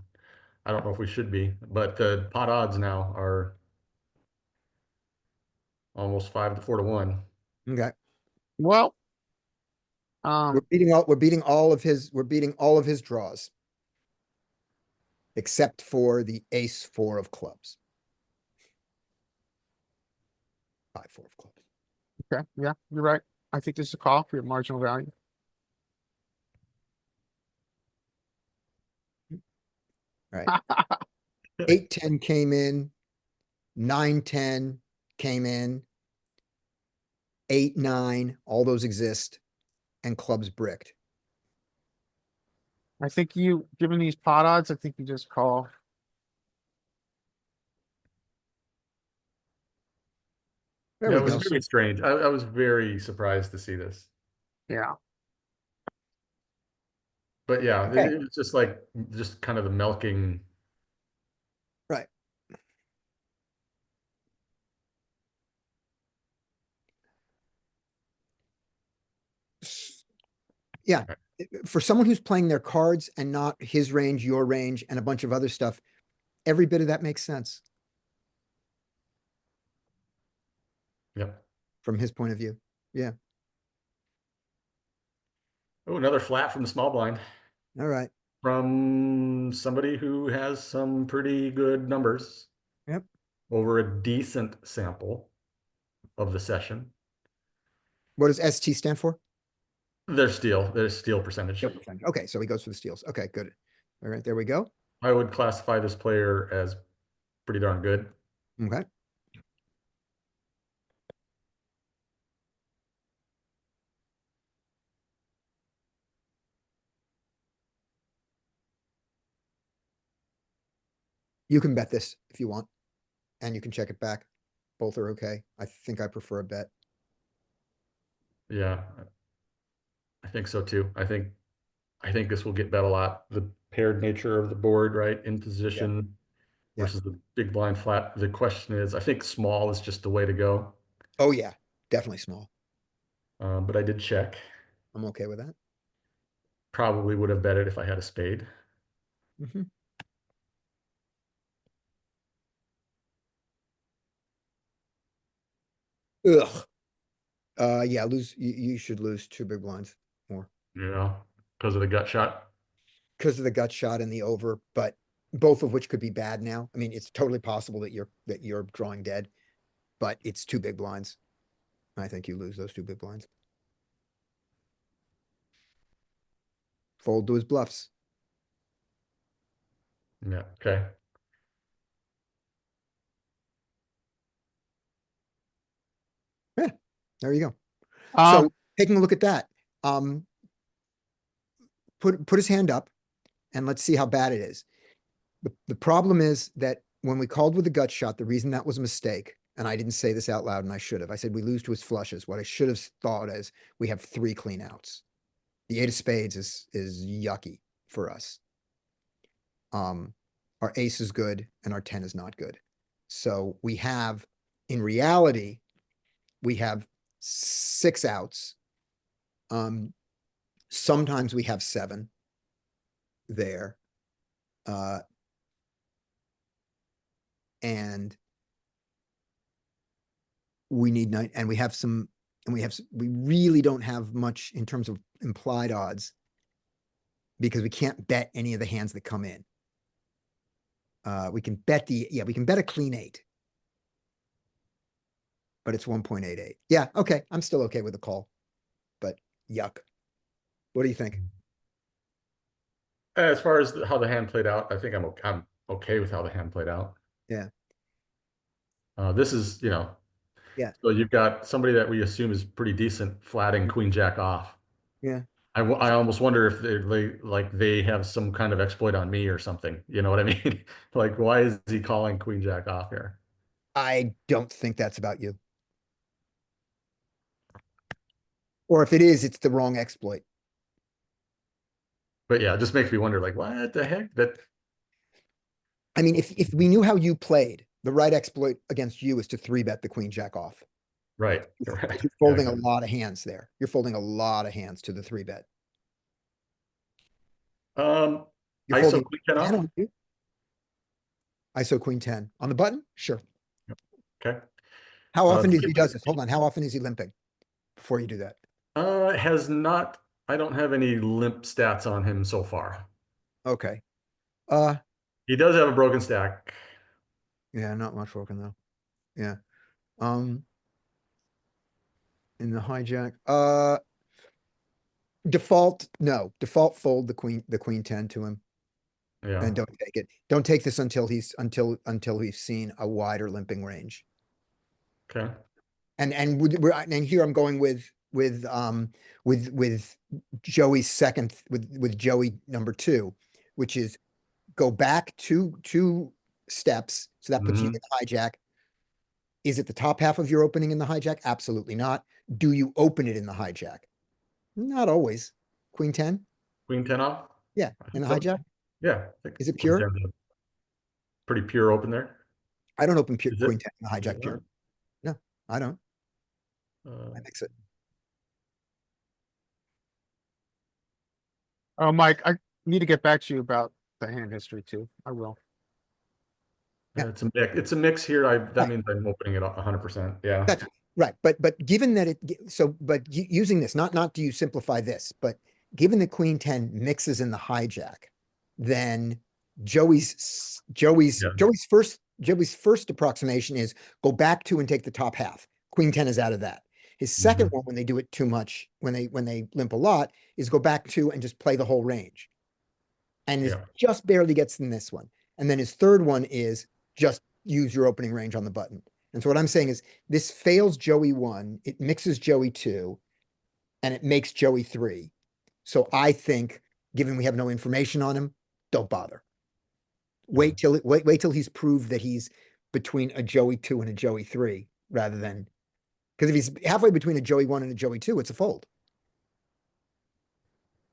I don't know if we should be, but the pot odds now are almost 5 to 4 to 1. Okay. well, We're beating all of his draws. Except for the ace four of clubs. 5-4 of clubs. okay, yeah, you're right. I think this is a call for your marginal value. Right. 8-10 came in. 9-10 came in. 8-9, all those exist. And clubs bricked. I think given these pot odds, I think you just call. There Yeah, we it was go. very strange. I was very surprised to see this. Yeah. But yeah, Okay. it was just kind of the milking. Right. Yeah. For someone who's playing their cards and not his range, your range, and a bunch of other stuff, every bit of that makes sense Yep. from his point of view. Yeah. Oh, another flat from the small blind All right. from somebody who has some pretty good numbers. Yep. Over a decent sample of the session. What does ST stand for? Their steal percentage. Okay, so he goes for the steals. Okay, good. All right, there we go. I would classify this player as pretty darn good. Okay. You can bet this if you want, and you can check it back. Both are okay. I think I prefer a bet. Yeah, I think so too. I think this will get bet a lot. The paired nature of the board, right, in position Yeah. versus the big blind flat. The question is, I think small is just the way to go. Oh yeah, definitely small. But I did check. I'm okay with that. Probably would have bet it if I had a spade. Mhm. Ugh. Yeah, you should lose two big blinds more Because of the gut shot. because of the gut shot and the over, but both of which could be bad now. I mean, it's totally possible that you're drawing dead, but it's two big blinds. I think you lose those two big blinds. Fold to his bluffs. Yeah. Okay. Yeah, there you go. So taking a look at that, put his hand up and let's see how bad it is. The problem is that when we called with the gut shot, the reason that was a mistake, and I didn't say this out loud and I should have, I said we lose to his flushes. What I should have thought is we have 3 clean outs. The 8 of spades is yucky for us. Our ace is good and our 10 is not good. So we have, in reality, we have 6 outs. Sometimes we have 7 there. And we need 9, and we have some, and we really don't have much in terms of implied odds because we can't bet any of the hands that come in. We can bet we can bet a clean 8, but it's 1.88. Yeah, okay. I'm still okay with the call, but yuck. What do you think? As far as how the hand played out, I think I'm okay with how the hand played out. Yeah. This is, Yeah. so you've got somebody that we assume is pretty decent flatting queen jack off. Yeah. I almost wonder if they have some kind of exploit on me or something. You know what I mean? Like, why is he calling queen jack off here? I don't think that's about you. Or if it is, it's the wrong exploit. But yeah, it just makes me wonder, like, what the heck? That I mean, if we knew how you played, the right exploit against you is to 3-bet the queen jack off. right. You're Right. folding a Yeah, lot of hands there. You're folding a lot of hands to the 3-bet. You're ISO folding queen 10 10 off. on you. ISO queen 10. On the button? Sure. Okay. How often The does he does this? Hold on. How often is he limping before you do that? has not. I don't have any limp stats on him so far. Okay. Uh, He does have a broken stack. yeah, not much broken though. Yeah. In the hijack. Default, no. Default fold the queen 10 to him. Yeah. And don't take it. Don't take this until we've seen a wider limping range. Okay. And here I'm going with Joey's second with Joey number 2, which is go back two steps. So that puts you in Mhm. hijack. Is it the top half of your opening in the hijack? Absolutely not. Do you open it in the hijack? Not always. Queen 10? Queen 10 off. Yeah, I in think the so. hijack. Yeah. I think Is it Queen pure? 10's a pretty pure open there. I don't open Is Queen it? 10 in the Is it hijack pure. No, I don't. not? I mix it. Oh, Mike, I need to get back to you about the hand history too. I will. Yeah. It's a mix. It's a mix here. That Right. means I'm opening it 100%. Yeah. That's right. But given that using this, not do you simplify this, but given that Queen 10 mixes in the hijack, then Joey's Yeah. Joey's first approximation is go back to and take the top half. Queen 10 is out of that. His second Mhm. one, when they do it too much, when they limp a lot, is go back to and just play the whole range. And Yeah. just barely gets in this one. And then his third one is just use your opening range on the button. And so what I'm saying is this fails Joey 1, it mixes Joey 2, and it makes Joey 3. So I think, given we have no information on him, don't bother. Wait till he's proved that he's between a Joey 2 and a Joey 3, rather than, because if he's halfway between a Joey 1 and a Joey 2, it's a fold.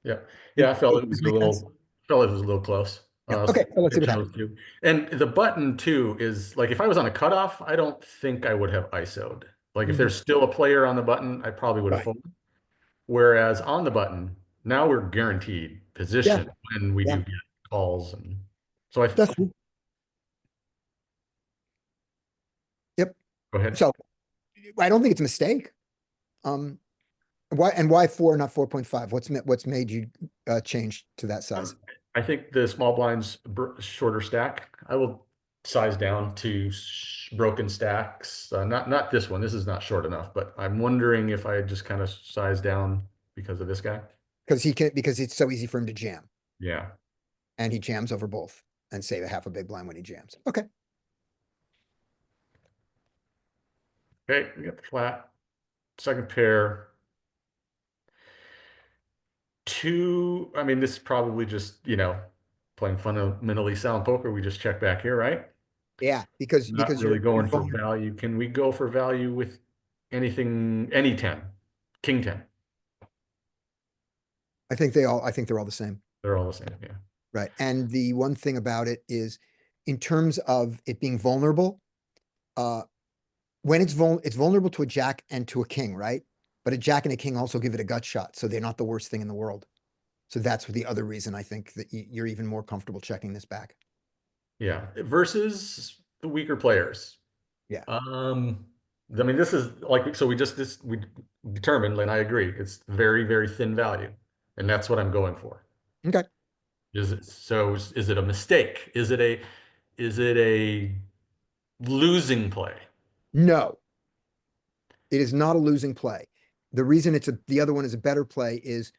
Yeah. Yeah. I felt it Does was it a make sense? little close. Yeah. Okay. So let's see what Pitching happens. those two. And the button too is like, if I was on a cutoff, I don't think I would have ISO'd. Like if Mhm. there's still a player on the button, I probably would have Right. folded. Whereas on the button, now we're guaranteed Yeah. position when we Yeah. do get calls. And so That's true. Yep. go ahead. So I don't think it's a mistake. Um, why 4, not 4.5? What's made you change to that size? I think the small blinds shorter stack. I will size down to broken stacks. Not this one. This is not short enough, but I'm wondering if I just kind of size down because of this guy. Because it's so easy for him to jam, Yeah. and he jams over both and save a half a big blind when he jams. Okay. Okay, we got the flat. Second pair. Two, I mean, this is probably just, playing fundamentally sound poker. We just check back here, right? Yeah, because Not you're really going for vulnerable. value. Can we go for value with anything, any 10? King 10. I think they're all the same. They're all the same, yeah. Right. And the one thing about it is, in terms of it being vulnerable, when it's vulnerable to a jack and to a king, right? But a jack and a king also give it a gut shot, so they're not the worst thing in the world. So that's the other reason I think that you're even more comfortable checking this back. Yeah, versus the weaker players. Yeah. I mean, this is like, so we determined, and I agree, it's very, very thin value. And that's what I'm going for. Okay. Is it a mistake? Is it a losing play? No, it is not a losing play. The reason the other one is a better play is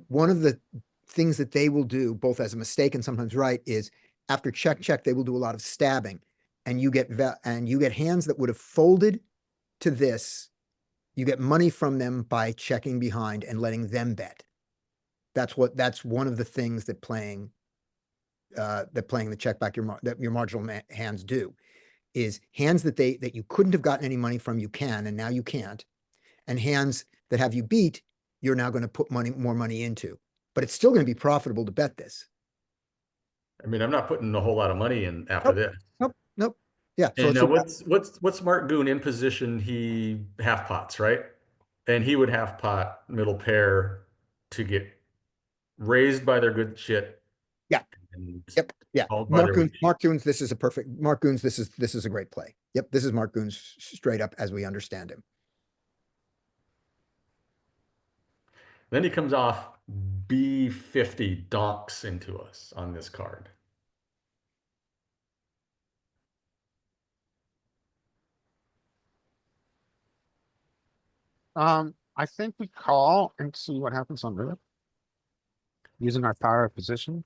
one of the things that they will do, both as a mistake and sometimes right, is after check, they will do a lot of stabbing. and you get hands that would have folded to this. You get money from them by checking behind and letting them bet. That's one of the things that playing the check back that your marginal hands do, is hands that you couldn't have gotten any money from, you can, and now you can't. And hands that have you beat, you're now going to put more money into, but it's still going to be profitable to bet this. I mean, I'm not putting a whole lot of money in after this. Nope. Yeah. So And it's now what's Mark Goon in position? He half pots, right? And he would half pot middle pair to get raised by their good shit. Yeah. And Yep. Yeah. called by their weak shit. Mark Goons, this is a great play. Yep. This is Mark Goons straight up as we understand him. Then he comes off B50 donks into us on this card. I think we call and see what happens on river. Using our power of position.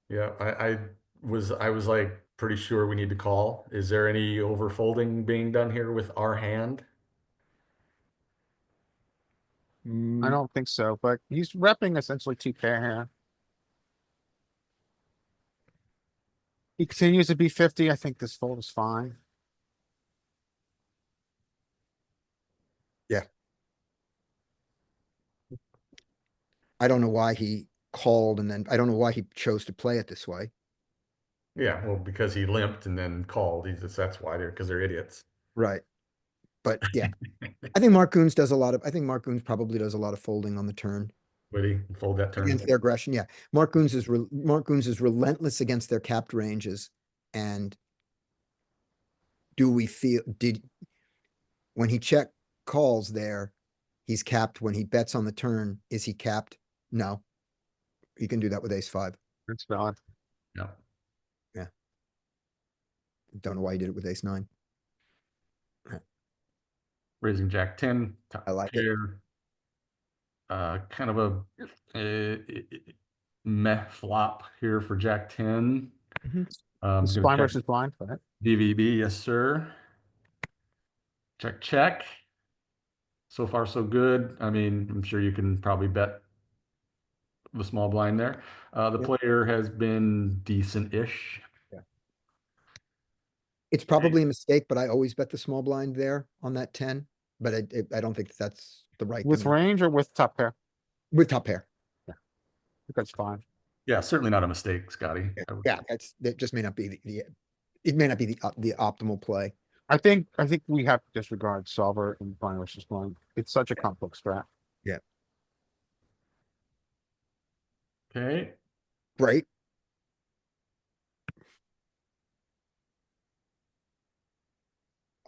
Yeah, I was like pretty sure we need to call. Is there any overfolding being done here with our hand? I don't think so, but he's repping essentially two pair here. He continues to be 50. I think this fold is fine. Yeah. I don't know why he called, and then I don't know why he chose to play it this way. Yeah, well, because he limped and then called. That's why because they're idiots. Right. But yeah, I think Mark Goons probably does a lot of folding on the turn Would he fold that turn? against their aggression. Yeah. Mark Goons is relentless against their capped ranges. And when he calls there, he's capped. When he bets on the turn, is he capped? No. He can do that with ace 5. That's valid. No. Don't know why he did it with ace 9. Raising jack 10. I like it. pair. Kind of a meh flop here for jack 10. It's Gonna blind check versus blind, right? BVB, yes, sir. Check. So far, so good. I mean, I'm sure you can probably bet the small blind there. The Yep. player has been decent-ish. It's probably a mistake, but I always bet the small blind there on that 10. But I don't think that's the right With thing. range or with top pair? With top pair. I think that's fine. Yeah, certainly not a mistake, Scotty. Yeah, that just may not be it may not be the optimal play. I think we have to disregard solver and blind versus blind. It's such a complex strat. Okay. Right.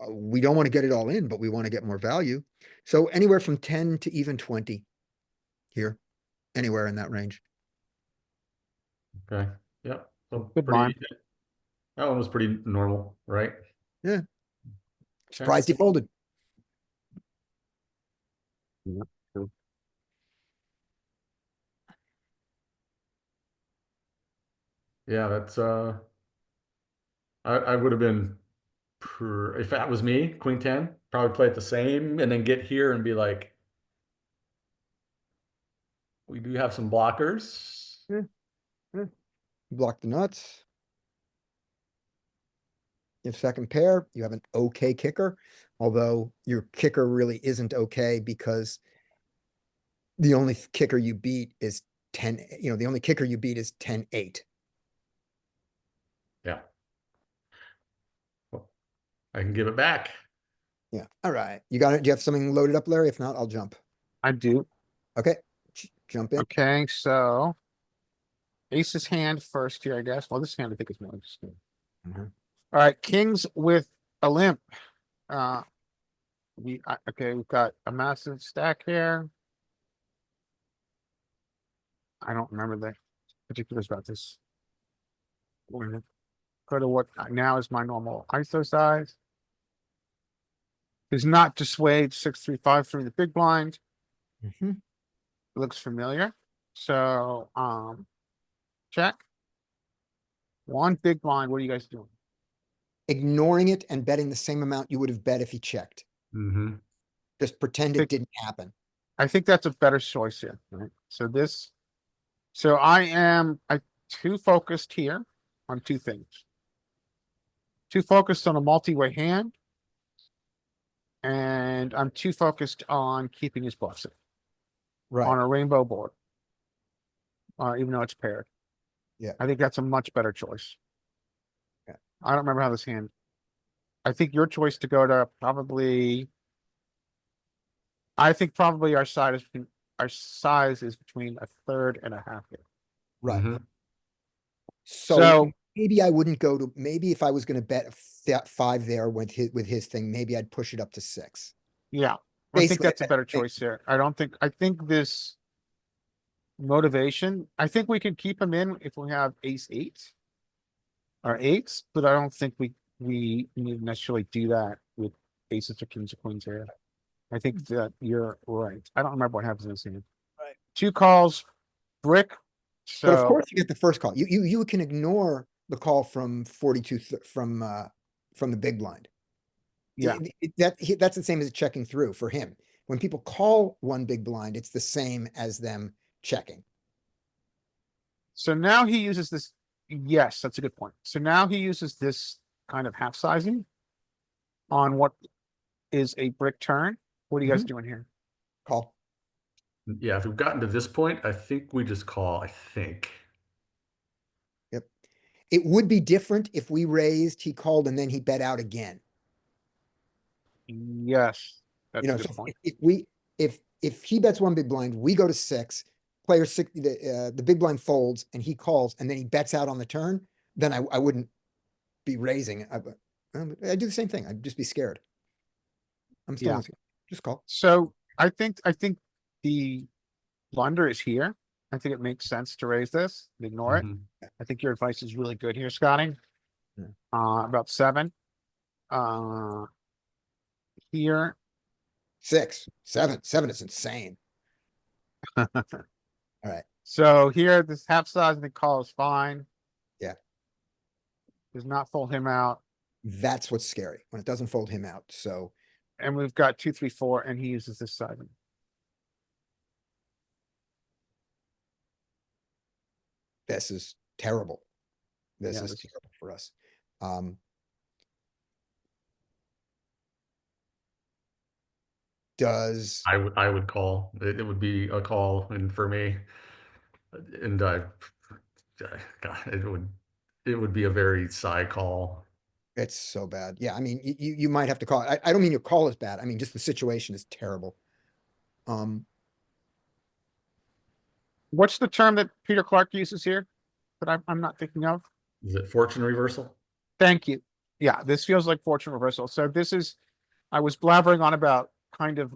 We don't want to get it all in, but we want to get more value. So anywhere from 10 to even 20 here, anywhere in that range. Okay. Yep. So Good line. that one was pretty normal, right? Yeah. Surprised he folded. Yeah, true. Yeah, that's I would have been if that was me, Queen 10, probably play it the same and then get here and be like, we do have some blockers. Block the nuts. If second pair, you have an okay kicker, although your kicker really isn't okay because the only kicker you beat is 10, the only kicker you beat is 10-8. Yeah. Well, I can give it back. Yeah. All right. You got it. Do you have something loaded up, Larry? If not, I'll jump. I do. Okay. Jump in. Okay, so ace's hand first here, I guess. Well, this hand I think is more interesting. Mhm. All right, kings with a limp. Okay, we've got a massive stack here. I don't remember the particulars about this. We're gonna go to what now is my normal ISO size. Does not dissuade 6-3-5 through the big blind. Mhm. Looks familiar. So, check. One big blind. What are you guys doing? ignoring it and betting the same amount you would have bet if he checked. Mm-hmm. Just pretend it didn't happen. I think that's a better choice here, right? So I too focused here on two things. Too focused on a multi-way hand. And I'm too focused on keeping his bluffs in Right. on a rainbow board. Even though it's paired. Yeah. I think that's a much better choice. Yeah. I don't remember how this hand. I think your choice to go to probably. I think probably our size is between a third and a half here. Right. Mhm. So maybe I wouldn't go to, maybe if I was gonna bet that 5 there with his thing, maybe I'd push it up to 6. Yeah, I think Basically, that's a better choice here. I think this motivation, I think we can keep him in if we have ace eight or eights, but I don't think we need to necessarily do that with aces or kings or queens here. I think that you're right. I don't remember what happens in this hand. Right. Two calls, brick. But of So course you get the first call. You can ignore the call from 42 from the big blind. yeah, That's the same as checking through for him. When people call one big blind, it's the same as them checking. so now he uses this. Yes, that's a good point. So now he uses this kind of half sizing on what is a brick turn. What are you guys doing here? Call. Yeah, if we've gotten to this point, I think we just call, I think. Yep. It would be different if we raised, he called, and then he bet out again. Yes, that's You know, a good so point. if he bets one big blind, we go to 6, player 6, the big blind folds and he calls and then he bets out on the turn, then I wouldn't be raising. I do the same thing. I'd just be scared. I'm still Yeah. not scared. Just call. So I think the blunder is here. I think it makes sense to raise this, and ignore it. Mhm. I think your advice is really good here, Scotty. Yeah. About 7. Here. 6, 7, 7 is insane. All right. So here, this half size, I think call is fine. Yeah. Does not fold him out. That's what's scary when it doesn't fold him out. So And we've got 2, 3, 4, and he uses this side. this is terrible. This Yeah, is this- terrible for us. Does I would call. It would be a call, and for me, and God, it would be a very side call. it's so bad. Yeah, I mean, you might have to call it. I don't mean your call is bad. I mean, just the situation is terrible. What's the term that Peter Clark uses here that I'm not thinking of? Is it fortune reversal? Thank you. Yeah, this feels like fortune reversal. So this is, I was blabbering on about kind of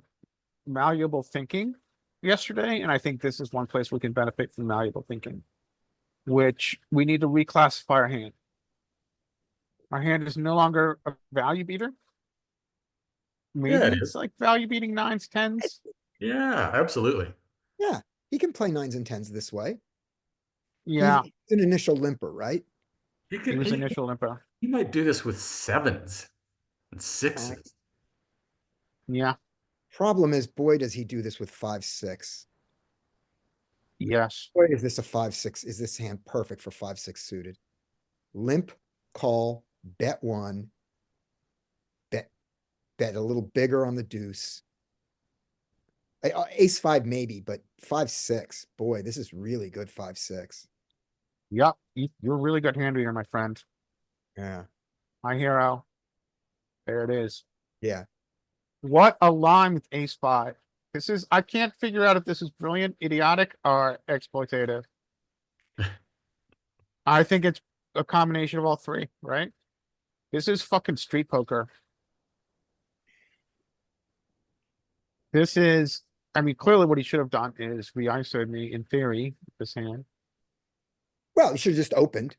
malleable thinking yesterday, and I think this is one place we can benefit from malleable thinking, which we need to reclassify our hand. Our hand is no longer a value beater. Maybe Yeah, it it's is. like value beating 9s, 10s. Yeah, absolutely. Yeah, he can play 9s and 10s this way. Yeah, He's an initial limper, right? He he could. was initial limpo. He might do this with 7s and 6s. Yeah, Problem is, boy, does he do this with 5, 6. yes. Boy, is this a 5, 6? Is this hand perfect for 5, 6 suited? Limp, call, bet 1, bet a little bigger on the deuce. Ace 5 maybe, but 5, 6. Boy, this is really good 5, 6. Yep, you're a really good hand reader, my friend. Yeah, My hero. There it is. yeah. What a line with ace 5. This is, I can't figure out if this is brilliant, idiotic, or exploitative. I think it's a combination of all three, right? This is fucking street poker. This is, I mean, clearly what he should have done is re-ISO'd me in theory, with this hand. Well, you should have just opened.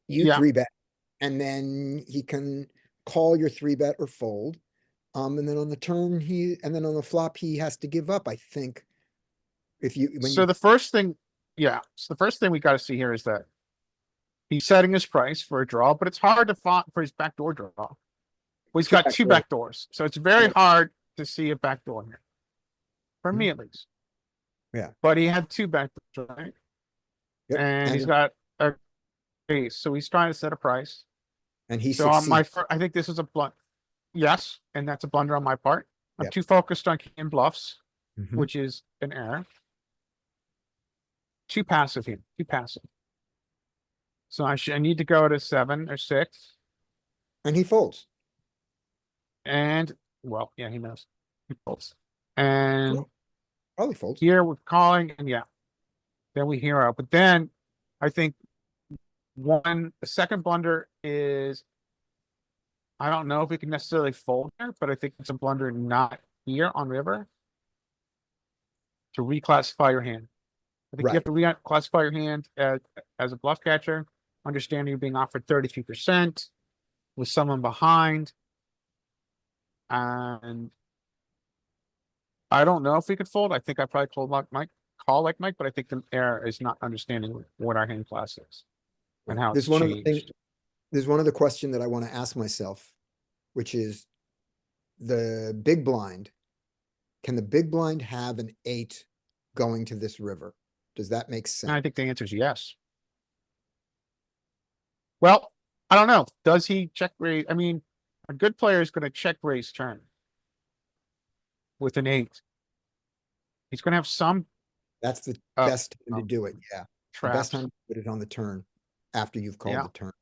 You Yeah. 3-bet, and then he can call your 3-bet or fold. And then on the turn, and then on the flop, he has to give up, I think. When So the first thing, yeah, so the first thing we gotta see here is that He's setting his price for a draw, but it's hard to find for his backdoor draw. Well, he's Two got two backdoors. backdoors, so it's very Yeah. hard to see a backdoor here. For me, at least. Yeah. But he had two backdoors, right? Yep, And he's got a ace, so he's trying to set a price. and he So on my, succeeds. I think this is a blunt. Yes, and that's a blunder on my part. I'm Yep. too focused on king bluffs, Mhm. which is an error. Too passive here, too passive. So I need to go to 7 or 6. And he folds. And, well, yeah, he knows. He folds. And Well, Probably folds. here we're calling, and yeah. Then we hero, but then I think the second blunder is. I don't know if we can necessarily fold here, but I think it's a blunder not here on river. To reclassify your hand. I think you have to reclassify your hand as a bluff catcher, understanding you're being offered 33% with someone behind. And I don't know if we could fold. I think I probably call like Mike, but I think the error is not understanding what our hand class is and how it's There's one of the things, changed. there's one other question that I want to ask myself, which is the big blind. Can the big blind have an 8 going to this river? Does that make And I sense? think the answer is yes. Well, I don't know. Does he check raise? I mean, a good player is gonna check raise turn. With an 8. He's gonna have some That's the Oh, best time to oh. do it, yeah. The traps. best time to put it on the turn after you've called Yeah. the turn.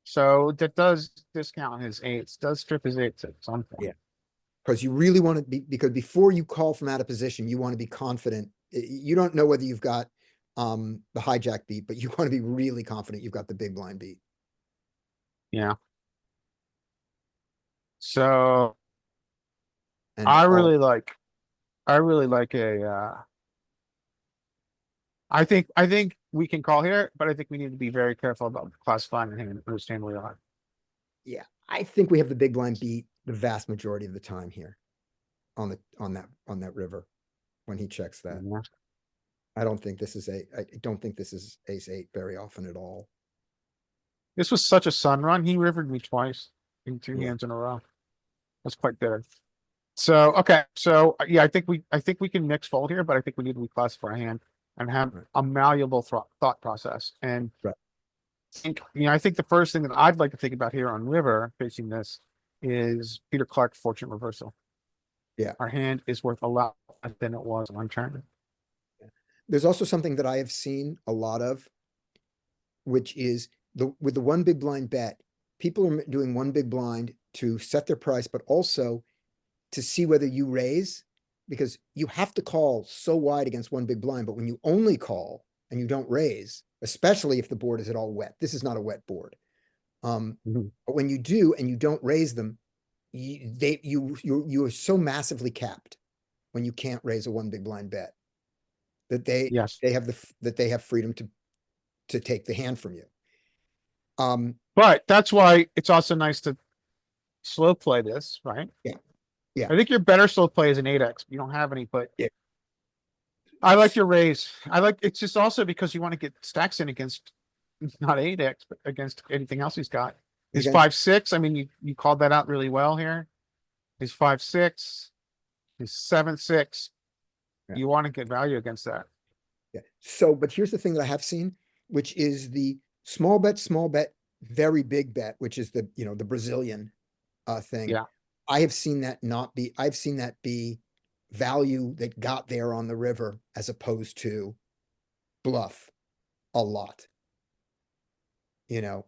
So that does discount his 8s, does strip his 8s at some point. Yeah. Because you really want to be, because before you call from out of position, you want to be confident. You don't know whether you've got the hijack beat, but you want to be really confident you've got the big blind beat. Yeah. So And I all- really like a, I think we can call here, but I think we need to be very careful about classifying and understand where we are. Yeah, I think we have the big blind beat the vast majority of the time here on that river when he checks that. Yeah. I don't think this is ace 8 very often at all. This was such a sun run. He rivered me twice in two Yeah. hands in a row. That's quite bitter. So, okay, so yeah, I think we can mix fold here, but I think we need to reclassify our hand and have Right. a malleable thought process. And Right. I think the first thing that I'd like to think about here on river facing this is Peter Clark fortune reversal. Yeah. Our hand is worth a lot less than it was on turn. There's also something that I have seen a lot of, which is with the one big blind bet, people are doing one big blind to set their price, but also to see whether you raise, because you have to call so wide against one big blind, but when you only call and you don't raise, especially if the board is at all wet, this is not a wet board. Mhm. But when you do and you don't raise them, you are so massively capped when you can't raise a one big blind bet that Yes, they have freedom to take the hand from you. but that's why it's also nice to slow play this, right? Yeah. Yeah. I think your better slow play is an 8x. You don't have any, but Yeah. I like your raise. It's just also because you want to get stacks in against not 8x, but against anything else he's got. His Against- 5-6, I mean, you called that out really well here. His 5-6, his 7-6. Yeah. You want to get value against that. Yeah. So, but here's the thing that I have seen, which is the small bet, very big bet, which is the Brazilian thing. Yeah. I've seen that be value that got there on the river as opposed to bluff a lot. Yeah,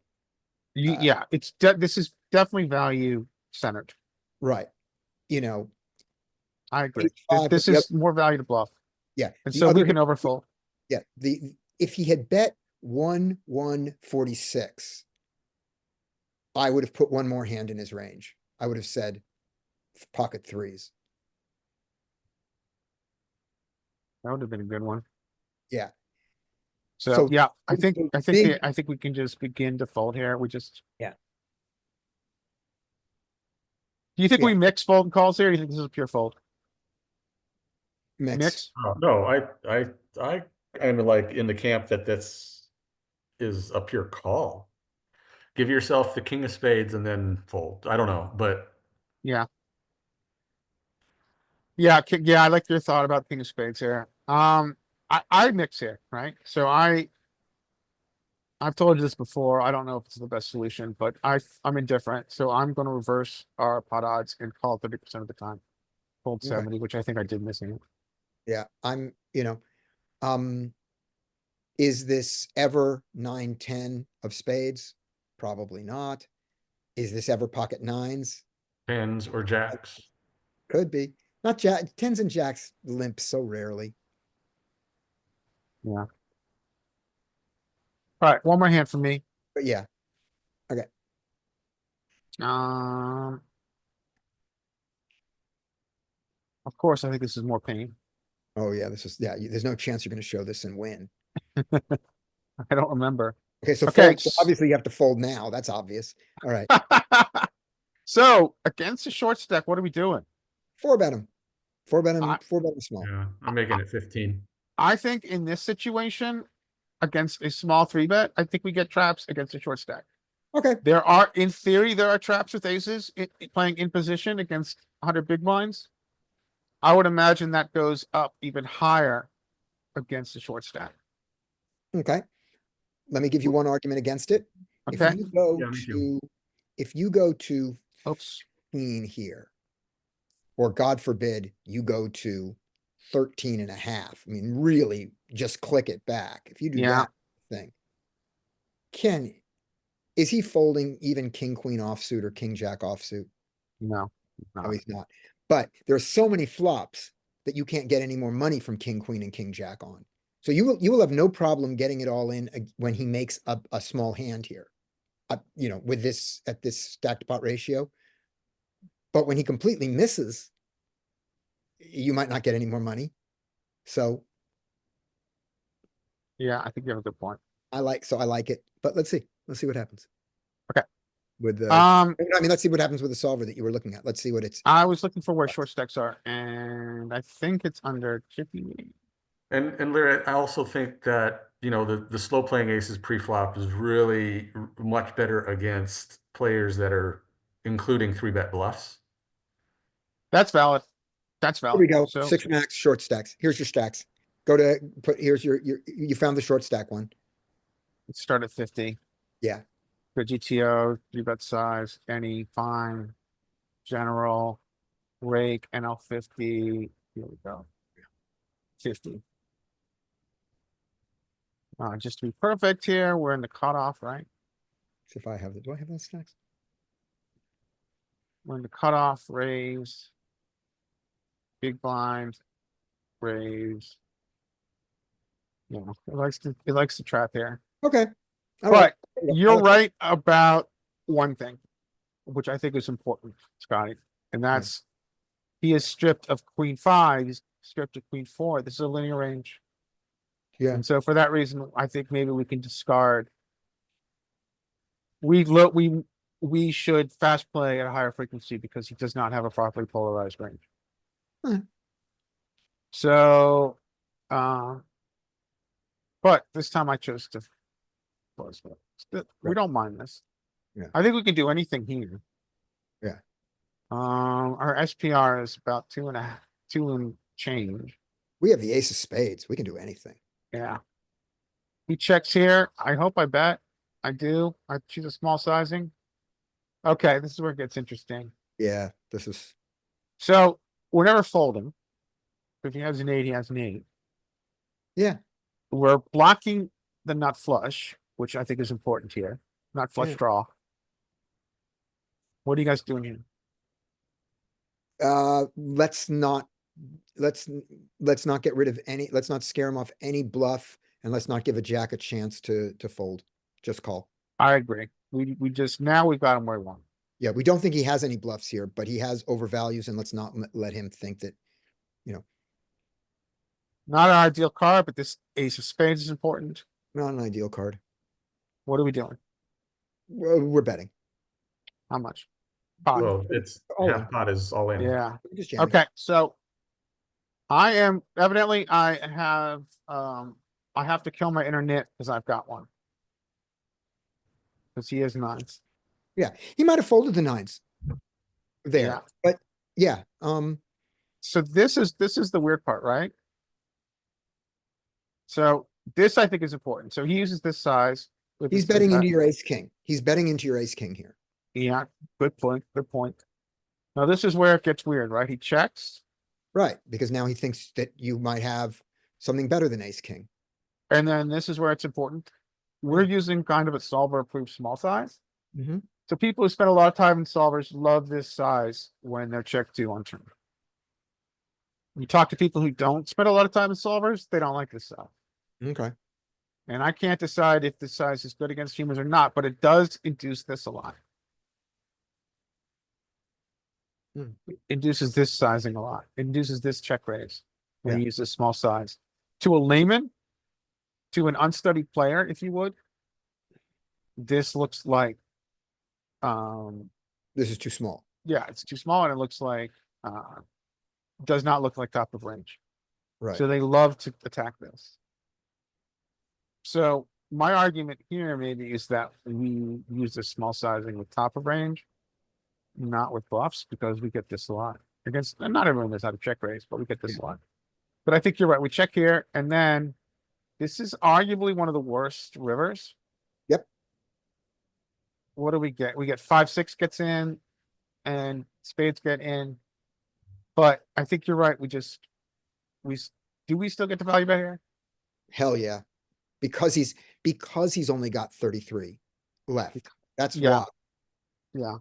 this is definitely value centered. Right. I agree. 8-5, This but the is more value to bluff. Yeah. And the so we other- can overfold. Yeah, if he had bet 1-1-46, I would have put one more hand in his range. I would have said pocket threes. That would have been a good one. Yeah. So, So yeah, I the think we can just begin to fold here. Yeah. Do you think Yeah. we mix fold and calls here? Or do you think this is a pure fold? Mix. Mix? No, I am like in the camp that that's is a pure call. Give yourself the king of spades and then fold. I don't know, but Yeah. Yeah, yeah, I like your thought about king of spades here. I mix here, right? So I've told you this before. I don't know if it's the best solution, but I'm indifferent. So I'm going to reverse our pot odds and call 30% of the time. Fold Okay. 70, which I think I did missing it. Yeah, is this ever 9-10 of spades? Probably not. Is this ever pocket nines? tens or jacks. Could be. Not tens and jacks limp so rarely. Yeah. All right, one more hand for me. But yeah, Of course, I think this is more pain. oh yeah, there's no chance you're gonna show this and win. I don't remember. Okay, so Okay. fold, so obviously you have to fold now. That's obvious. All right, So against the short stack, what are we doing? four bet him. Four bet I- him, four bet him small. Yeah, I'm making it 15. I think in this situation, against a small three bet, I think we get traps against a short stack. Okay, There are, in theory, there are traps with aces playing in position against 100 big blinds. I would imagine that goes up even higher against a short stack. okay. Let me give you one argument against it. If Okay, you go Yeah, me too. to, if you go to oops, 15 here, or God forbid, you go to 13 and a half. I mean, really just click it back. If you do Yeah. that thing. Is he folding even king, queen offsuit or king, jack offsuit? no. No, he's not. But there are so many flops that you can't get any more money from king, queen and king, jack on. So you will have no problem getting it all in when he makes a small hand here. With this, at this stacked pot ratio. But when he completely misses, you might not get any more money. So Yeah, I think you have a good point. I like it, but let's see what happens. Okay. With the, Um, I mean, let's see what happens with the solver that you were looking at. Let's see what it's, I was looking for where short stacks are, and I think it's under chippy. And Larry, I also think that, the slow playing aces pre-flop is really much better against players that are including 3-bet bluffs. That's valid. That's here we valid. go, So 6 max short stacks. Here's your stacks. Go to, here's you found the short stack one. let's start at 50. Yeah. The GTO, 3-bet size, any, fine, general, rake, NL50. Here we go. 50. Just to be perfect here, we're in the cutoff, right? See if I have do I have those stacks? We're in the cutoff, raise. Big blind, raise. Yeah, it likes to trap here. Okay. All right. But you're right about one thing, which I think is important, Scotty, and that's he is stripped of queen 5, he's stripped of queen 4. This is a linear range. Yeah. And so for that reason, I think maybe we can discard. We should fast play at a higher frequency because he does not have a properly polarized range. Hmm. So, but this time I chose to close it. We Right. don't mind this. Yeah. I think we can do anything here. Yeah. Our SPR is about 2 and change. We have the ace of spades. We can do anything. Yeah. He checks here. I hope I bet. I do. I choose a small sizing. Okay, this is where it gets interesting. Yeah, this is, So we're never folding. If he has an 8, he has an 8. yeah, We're blocking the nut flush, which I think is important here. Nut flush Yeah. draw. What are you guys doing here? let's not get rid of any, let's not scare him off any bluff, and let's not give a jack a chance to fold. Just call. I agree. We just, now we've got him where we want. Yeah, we don't think he has any bluffs here, but he has overvalues, and let's not let him think that, Not an ideal card, but this ace of spades is important. not an ideal card. What are we doing? We're betting. How much? Five. Well, it's All half in. pot is all in. Yeah. We're just jamming. Okay, so I am evidently I have to kill my inner nit because I've got one. Cause he has nines. Yeah, he might have folded the nines there, Yeah. but yeah, So this is the weird part, right? So this I think is important. So he uses this size. with he's his three betting bet. into your ace king. He's betting into your ace king here. Yeah, good point, good point. Now this is where it gets weird, right? He checks, Right, because now he thinks that you might have something better than ace king. and then this is where it's important. We're using kind of a solver approved small size. Mhm. So people who spend a lot of time in solvers love this size when they're check two on turn. You talk to people who don't spend a lot of time in solvers, they don't like this size. Okay, And I can't decide if this size is good against humans or not, but it does induce this a lot. Hmm. It induces this sizing a lot. It induces this check raise when Yeah. you use this small size. To a layman, to an unstudied player, if you would, this looks like, this is too small. yeah, it's too small and it looks like, does not look like top of range. Right, So they love to attack this. So my argument here maybe is that we use this small sizing with top of range, not with bluffs, because we get this a lot against, and not everyone knows how to check raise, but we get this a lot. But I think you're right. We check here and then this is arguably one of the worst rivers. Yep. What do we get? We get 5-6 gets in and spades get in. But I think you're right. Do we still get the value bet here? hell yeah. Because he's only got 33 left. That's Yeah. why. Yeah.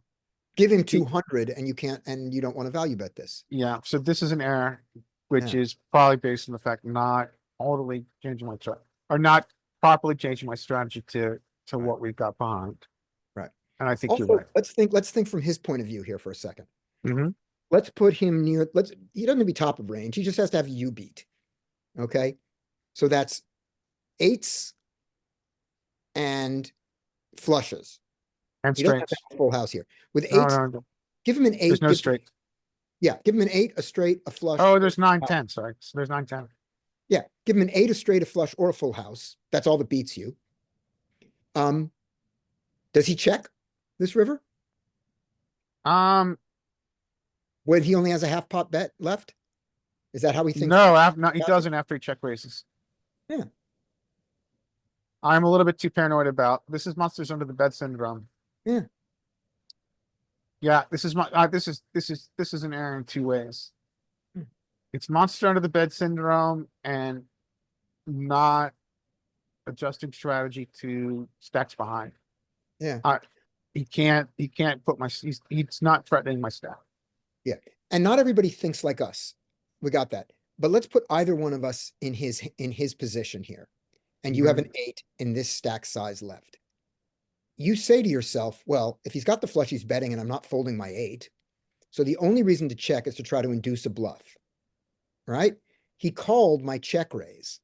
Give him 200 and you can't, and you don't want to value bet this. Yeah. So this is an error, which Yeah. is probably based on the fact not totally changing my chart or not properly changing my strategy to Right. what we've got behind. Right. And I think you're Also, right. let's think from his point of view here for a second. Mhm. Let's put him near, he doesn't have to be top of range. He just has to have you beat. Okay. So that's eights and flushes. And He doesn't have to straights. have a full house here. With No, eights, no, give him an there's eight. no give- straight. Yeah, give him an eight, a straight, a flush. Oh, there's 9-10, sorry. So there's 9-10. Yeah, give him an eight, a straight, a flush, or a full house. That's all that beats you. Does he check this river when he only has a half pot bet left? Is that how he thinks? no, he doesn't after he check raises. Yeah. I'm a little bit too paranoid about, this is monsters under the bed syndrome. Yeah. Yeah, this is an error in two ways. Hmm. It's monster under the bed syndrome and not adjusting strategy to stacks behind. Yeah. He can't put he's not threatening my stack. And not everybody thinks like us. We got that. But let's put either one of us in his position here. And you have an eight in this stack size left. You say to yourself, well, if he's got the flush, he's betting and I'm not folding my eight. So the only reason to check is to try to induce a bluff. Right? He called my check raise.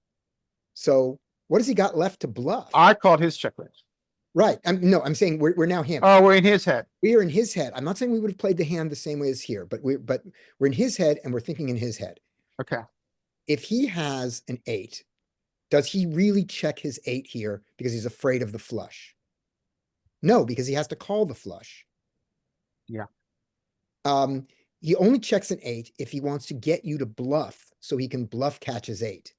So what has he got left to bluff? I called his check raise. Right. I'm saying we're now him. Oh, we're in his head. We are in his head. I'm not saying we would have played the hand the same way as here, but we're in his head and we're thinking in his head. Okay. If he has an eight, does he really check his eight here because he's afraid of the flush? No, because he has to call the flush. Yeah. He only checks an eight if he wants to get you to bluff so he can bluff catch his eight.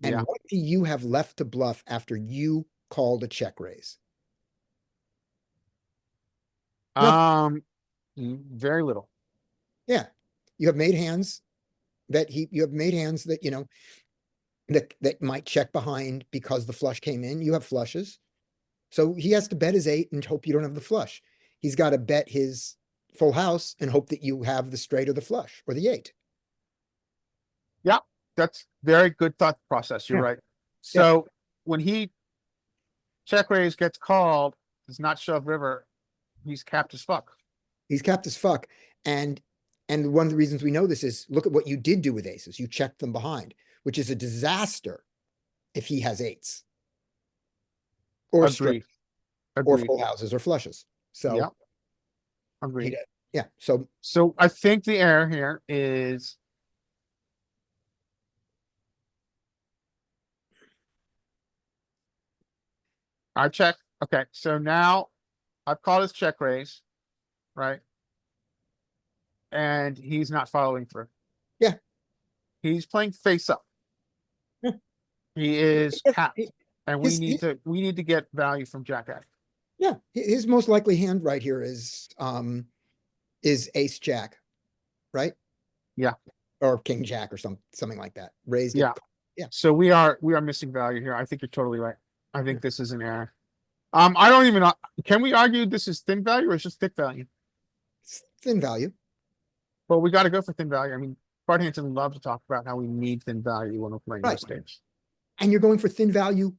And Yeah. what do you have left to bluff after you called a check raise? Very little. Yeah. You have made hands that you know, that might check behind because the flush came in. You have flushes. So he has to bet his eight and hope you don't have the flush. He's got to bet his full house and hope that you have the straight or the flush or the eight. Yeah, that's very good thought process. You're Yeah. right. So when he check raise gets called, does not shove river, he's capped as fuck. He's capped as fuck. And one of the reasons we know this is look at what you did do with aces. You checked them behind, which is a disaster if he has eights. Or straight, Agreed. or Agreed. full houses or flushes. So Yeah. he Agreed. did. Yeah. So So I think the error here is I check Okay, so now I've called his check raise, right? And he's not following through. Yeah. He's playing face up. Yeah. He is Yes, capped, and we his- need to get value from Jack F. Yeah, his most likely hand right here is ace jack, right? Yeah. Or king jack or something like that. Raised it. Yeah. Yeah. So we are missing value here. I think you're totally right. I think this is an error. I don't even, can we argue this is thin value or it's just thick value? It's thin value. Well, we gotta go for thin value. I mean, Bart Hanson loves to talk about how we need thin value when we're playing Right. those stakes. And you're going for thin value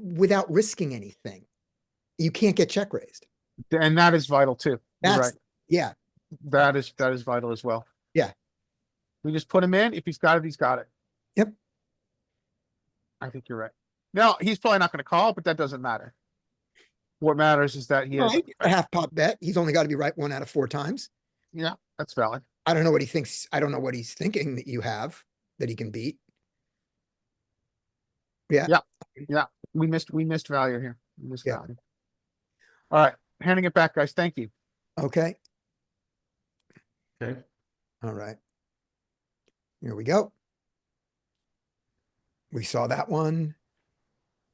without risking anything. You can't get check raised. And that is vital too. You're That's, right. yeah, That is vital as well. Yeah. We just put him in. If he's got it, he's got it. Yep. I think you're right. Now, he's probably not gonna call, but that doesn't matter. What matters is that he has, right. A half pot bet. He's only got to be right 1 out of 4 times. yeah, that's valid. I don't know what he thinks. I don't know what he's thinking that you have that he can beat. Yeah. Yeah. We missed value here. We missed Yeah. value. All right, handing it back, guys. Thank you. Okay. Okay. All right. Here we go. We saw that one.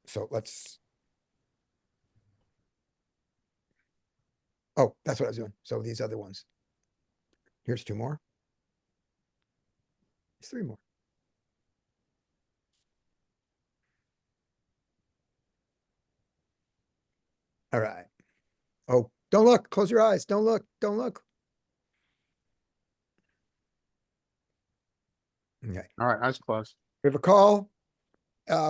So let's. Oh, that's what I was doing. So these other ones. Here's 2 more. There's 3 more. All right. Oh, don't look. Close your eyes. Don't look. Don't look. Okay. All right, eyes closed. We have a call.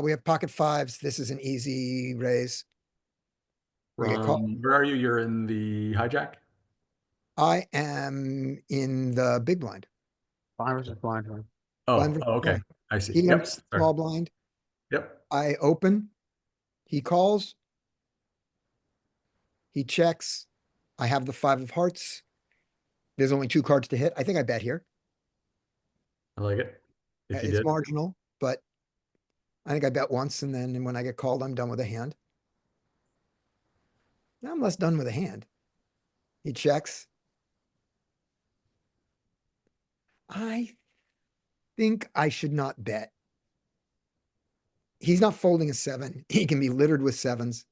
We have pocket 5s. This is an easy raise. We get called. Where are you? You're in the hijack? I am in the big blind. Blind versus blind. Huh? Blind Oh, versus okay. blind. I see. He Yep. limps Sorry. small blind. Yep. I open. He calls. He checks. I have the 5 of hearts. There's only 2 cards to hit. I think I bet here. I like it. If you It's did. marginal, but I think I bet once, and then when I get called, I'm done with a hand. Now I'm less done with a hand. He checks. I think I should not bet. He's not folding a 7. He can be littered with 7s,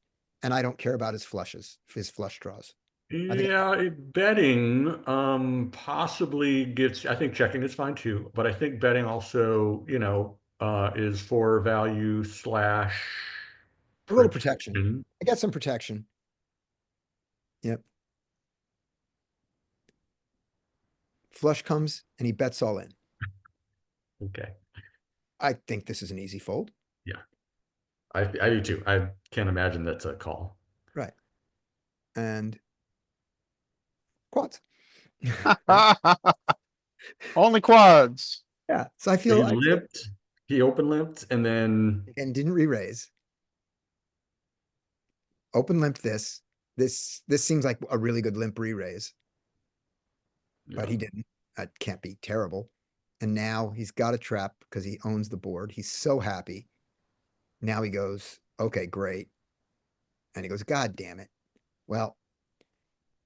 and I don't care about his flushes, his flush draws. think- Yeah, betting possibly gets, I think checking is fine too, but I think betting also, is for value slash A little protection. I got some protection. Yep. Flush comes and he bets all in. Okay. I think this is an easy fold. I do too. I can't imagine that's a call. Right. And quads. Only quads. Yeah. So I So feel he limped, he open limped, and then and didn't re-raise. Open limp this. This seems like a really good limp re-raise, but he didn't. That can't be terrible. And now he's got a trap because he owns the board. He's so happy. Now he goes, okay, great. And he goes, God damn it. Well,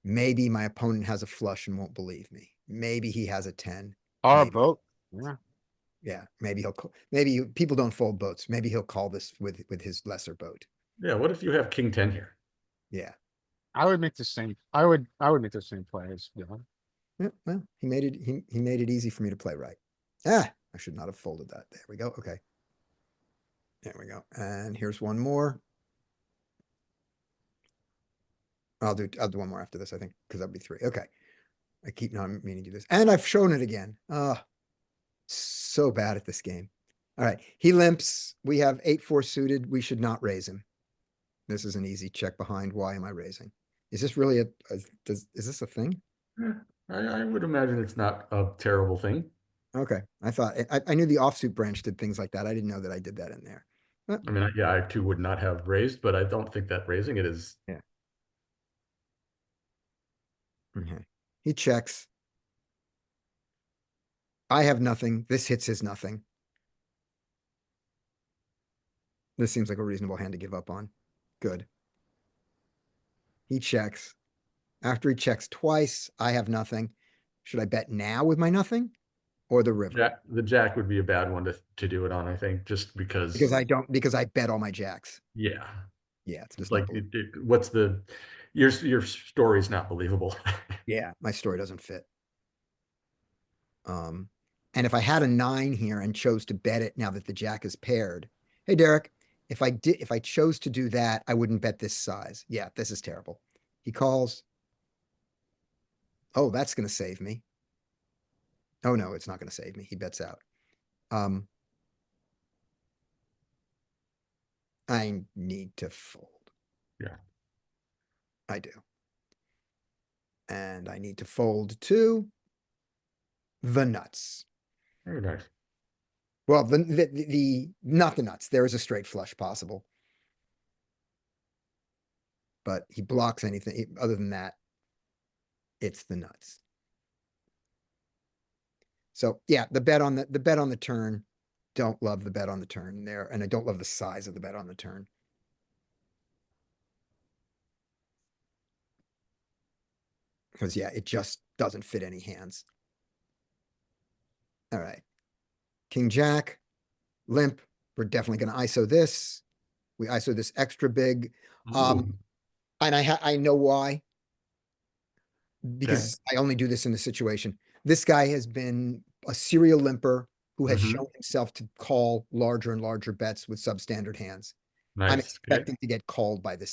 maybe my opponent has a flush and won't believe me. Maybe he has a 10. Our Maybe. boat. Yeah. Yeah, maybe he'll call, maybe people don't fold boats. Maybe he'll call this with his lesser boat. yeah, what if you have king 10 here? Yeah. I would make the same. I would make the same plays. You know? Yeah, well, he made it. He made it easy for me to play right. Ah, I should not have folded that. There we go. Okay. There we go. And here's one more. I'll do one more after this, I think, because that'll be 3. Okay. I keep not meaning to do this. And I've shown it again. So bad at this game. All right. He limps. We have 8-4 suited. We should not raise him. This is an easy check behind. Why am I raising? Is this really is this a thing? I would imagine it's not a terrible thing. Okay. I thought I knew the offsuit branch did things like that. I didn't know that I did that in there. I mean, yeah, I too would not have raised, but I don't think that raising it is. Yeah. Okay. He checks. I have nothing. This hits his nothing. This seems like a reasonable hand to give up on. Good. He checks. After he checks twice, I have nothing. Should I bet now with my nothing or the river? The jack would be a bad one to do it on, I think, just because. Because I bet all my jacks. Yeah, Yeah, it's it's just not like, believable. what's your story's not believable. Yeah, my story doesn't fit. And if I had a 9 here and chose to bet it now that the jack is paired. Hey, Derek, if I chose to do that, I wouldn't bet this size. Yeah, this is terrible. He calls. Oh, that's gonna save me. Oh no, it's not gonna save me. He bets out. I need to fold. Yeah. I do. And I need to fold to the nuts. Very nice. Well, not the nuts. There is a straight flush possible. But he blocks anything other than that. It's the nuts. So yeah, the bet on the turn. Don't love the bet on the turn there, and I don't love the size of the bet on the turn. Because yeah, it just doesn't fit any hands. All right. King Jack, limp. We're definitely gonna ISO this. We ISO this extra big. Ooh, And I know why. Because I only do this in the situation. This guy has been a serial limper who has Mhm. shown himself to call larger and larger bets with substandard hands. I'm Nice. Okay. expecting to get called by the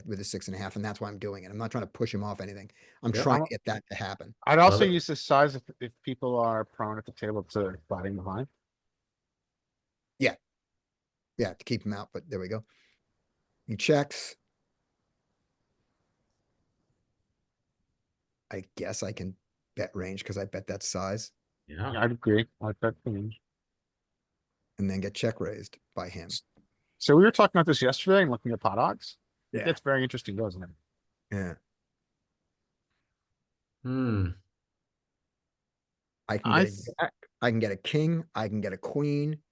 with a 6.5, and that's why I'm doing it. I'm not trying to push him off anything. I'm Yep. trying to get that to happen. I'd also it. use this size if people are prone at the table to fighting behind. Yeah, to keep him out, but there we go. He checks. I guess I can bet range because I bet that size Yeah, Yeah. I'd agree. I like that thing. and then get check raised by him. So we were talking about this yesterday and looking at pot odds. It Yeah. gets very interesting, doesn't it? Yeah. Hmm. I can I get a jack, I can get a king, I can get a queen.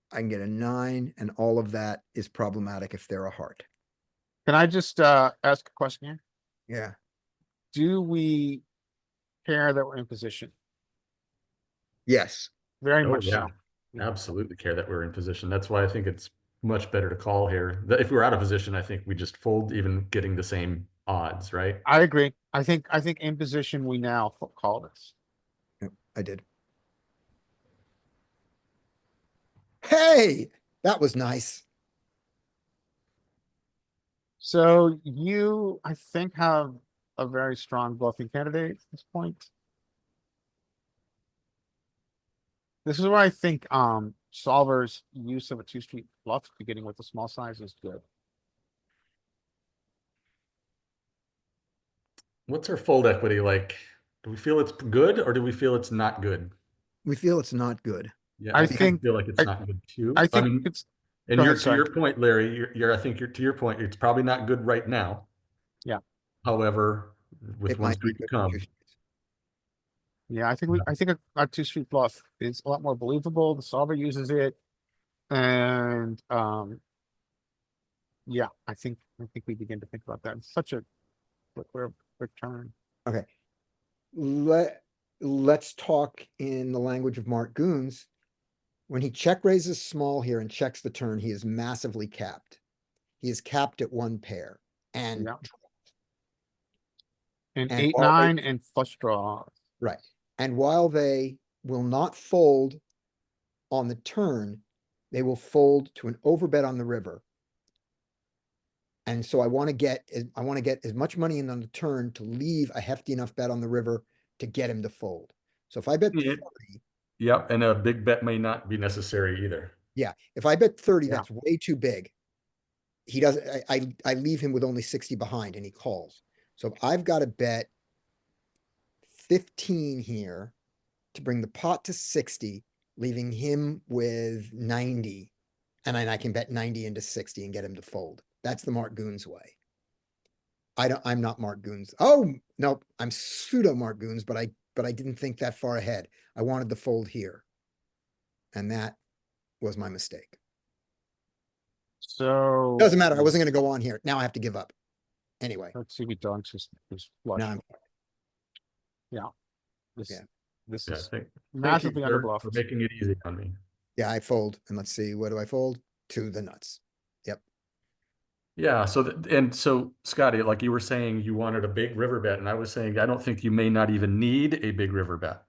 I can get a 9, and all of that is problematic if they're a heart. Can I just ask a question here? Yeah. Do we care that we're in position? Yes. Very Oh, much yeah. so. Absolutely care that we're in position. That's why I think it's much better to call here. If we're out of position, I think we just fold, even getting the same odds, right? I agree. I think in position we now call this. Yep, I did. Hey, that was nice. So you, I think, have a very strong bluffing candidate at this point. This is where I think Solver's use of a 2-street bluff beginning with the small size is good. What's our fold equity like? Do we feel it's good or do we feel it's not good? We feel it's not good. Yeah, I I kind of think feel like it's I- not good too. I think mean, it's and go you're ahead, to sorry. your point, Larry, I think you're to your point, it's probably not good right now. Yeah. However, with It one might be street to good. come. Yeah, I think a 2-street bluff is a lot more believable. The solver uses it. And yeah, I think we begin to think about that. It's such a quick turn. Okay. Let's talk in the language of Mark Goons. When he check raises small here and checks the turn, he is massively capped. He is capped at 1 pair. And Yeah. And And 8, while they- 9 and flush draws. right. And while they will not fold on the turn, they will fold to an overbet on the river. And so I want to get as much money in on the turn to leave a hefty enough bet on the river to get him to fold. So if I bet Yeah. 30, Yep, and a big bet may not be necessary either. yeah, if I bet 30, Yeah. that's way too big. He doesn't, I leave him with only 60 behind and he calls. So I've got to bet 15 here to bring the pot to 60, leaving him with 90. And then I can bet 90 into 60 and get him to fold. That's the Mark Goons way. I'm not Mark Goons. Oh, no, I'm pseudo Mark Goons, but I didn't think that far ahead. I wanted the fold here. And that was my mistake. So. Doesn't matter. I wasn't gonna go on here. Now I have to give up. Anyway, Let's see if he dunks his flush. now I'm, This, Yeah. this Yeah, is thank massively you, sir, for underbluffed. making it easy on me. yeah, I fold and let's see, what do I fold? To the nuts. Yep. Yeah, so and so Scotty, like you were saying, you wanted a big river bet, and I was saying I don't think you may not even need a big river bet.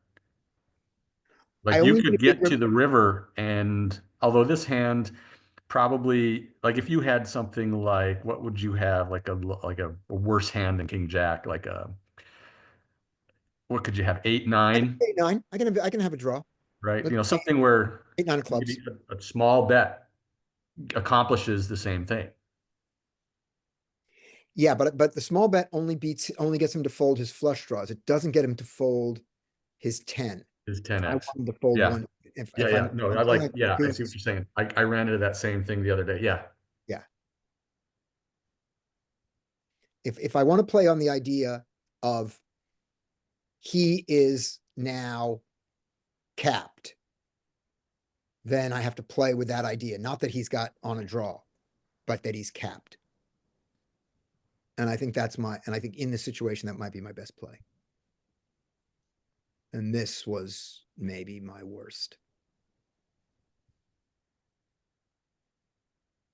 I Like you only need could a big get to the river, and although this hand probably, like if you had something like, what would you have, like a worse hand than King Jack, like a, what could you have, 8, I can 9, pay 9. I can have a draw. right? Let's You know, see, something where 8, 9 of clubs. maybe a small bet accomplishes the same thing. Yeah, but the small bet only gets him to fold his flush draws. It doesn't get him to fold his 10. Is I 10x. want him to fold Yeah. one. Yeah, If yeah. No, I'm I playing like, like yeah, I see what goons, you're saying. I ran into that same thing the other day. Yeah. if I want to play on the idea of he is now capped, then I have to play with that idea. Not that he's got on a draw, but that he's capped. And I think and I think in this situation, that might be my best play. And this was maybe my worst.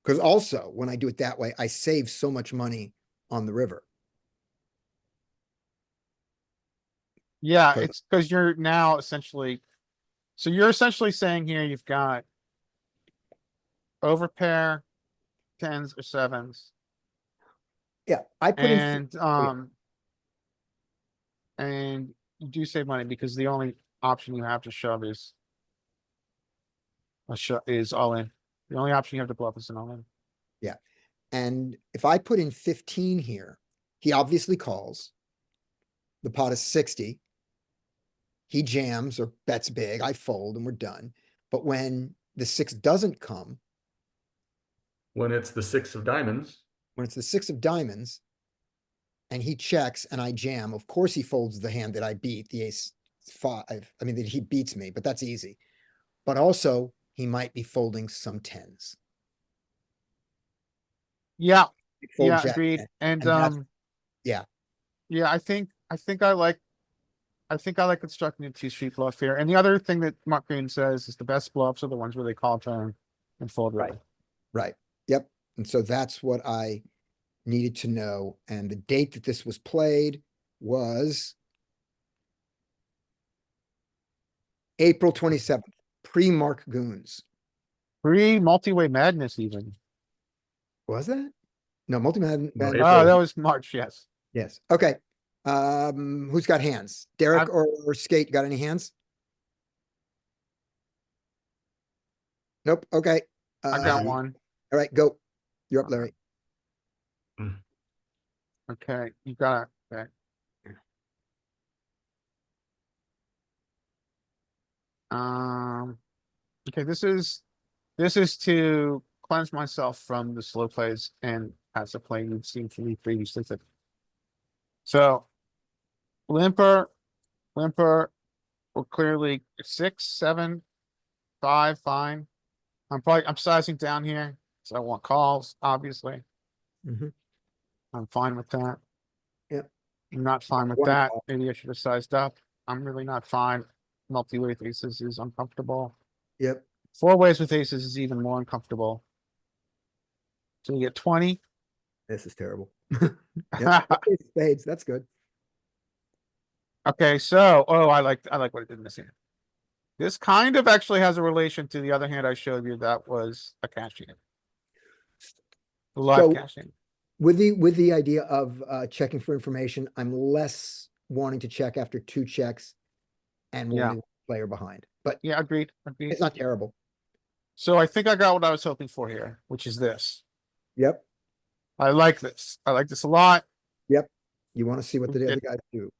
Because also, when I do it that way, I save so much money on the river. Yeah, 'Cause- it's because you're now essentially, so you're essentially saying here you've got overpair, tens or sevens, Yeah, I put in, and you do save money because the only option you have to shove is is all in. The only option you have to bluff is an all in. and if I put in 15 here, he obviously calls. The pot is 60. He jams or bets big, I fold and we're done. But when the 6 doesn't come, When it's the 6 of diamonds, when it's the 6 of diamonds, and he checks and I jam, of course he folds the hand that I beat, the ace 5. I mean, that he beats me, but that's easy. But also, he might be folding some 10s. Yeah, He'd fold yeah, jack agreed. 10, And that's- yeah. yeah, I think I like constructing a two-street bluff here. And the other thing that Mark Green says is the best bluffs are the ones where they call turn and fold river. Right. Yep. And so that's what I needed to know. And the date that this was played was April 27th, pre-Mark Goons. Pre multi-way madness even. Was that? No, multi-man. No, man- April. Oh, that was March, yes. Yes. Okay. Who's got hands? Derek or Skate got any hands? Nope. Okay. I got one. All right, go. You're up, Larry. Okay, you got it. Okay. Okay, this is to cleanse myself from the slow plays and passive play you've seen from me previously. So limper, we're clearly 6, 7, 5, fine. I'm sizing down here, so I want calls, obviously. Mhm. I'm fine with that. Yep. I'm not fine with One that. call. Maybe I should have sized up. I'm really not fine. Multi-way with aces is uncomfortable. Yep. 4 ways with aces is even more uncomfortable. So you get 20. This is terrible. Yep. Okay, spades. That's good. Okay, so, oh, I like what it did in this hand. This kind of actually has a relation to the other hand I showed you that was a cash hand. The live So- cash hand. With the idea of checking for information, I'm less wanting to check after 2 checks and Yeah. wanting a player behind. But Yeah, agreed. it's not terrible. So I think I got what I was hoping for here, which is this. Yep. I like this. I like this a lot. Yep. You want to see what the Okay. other guys do.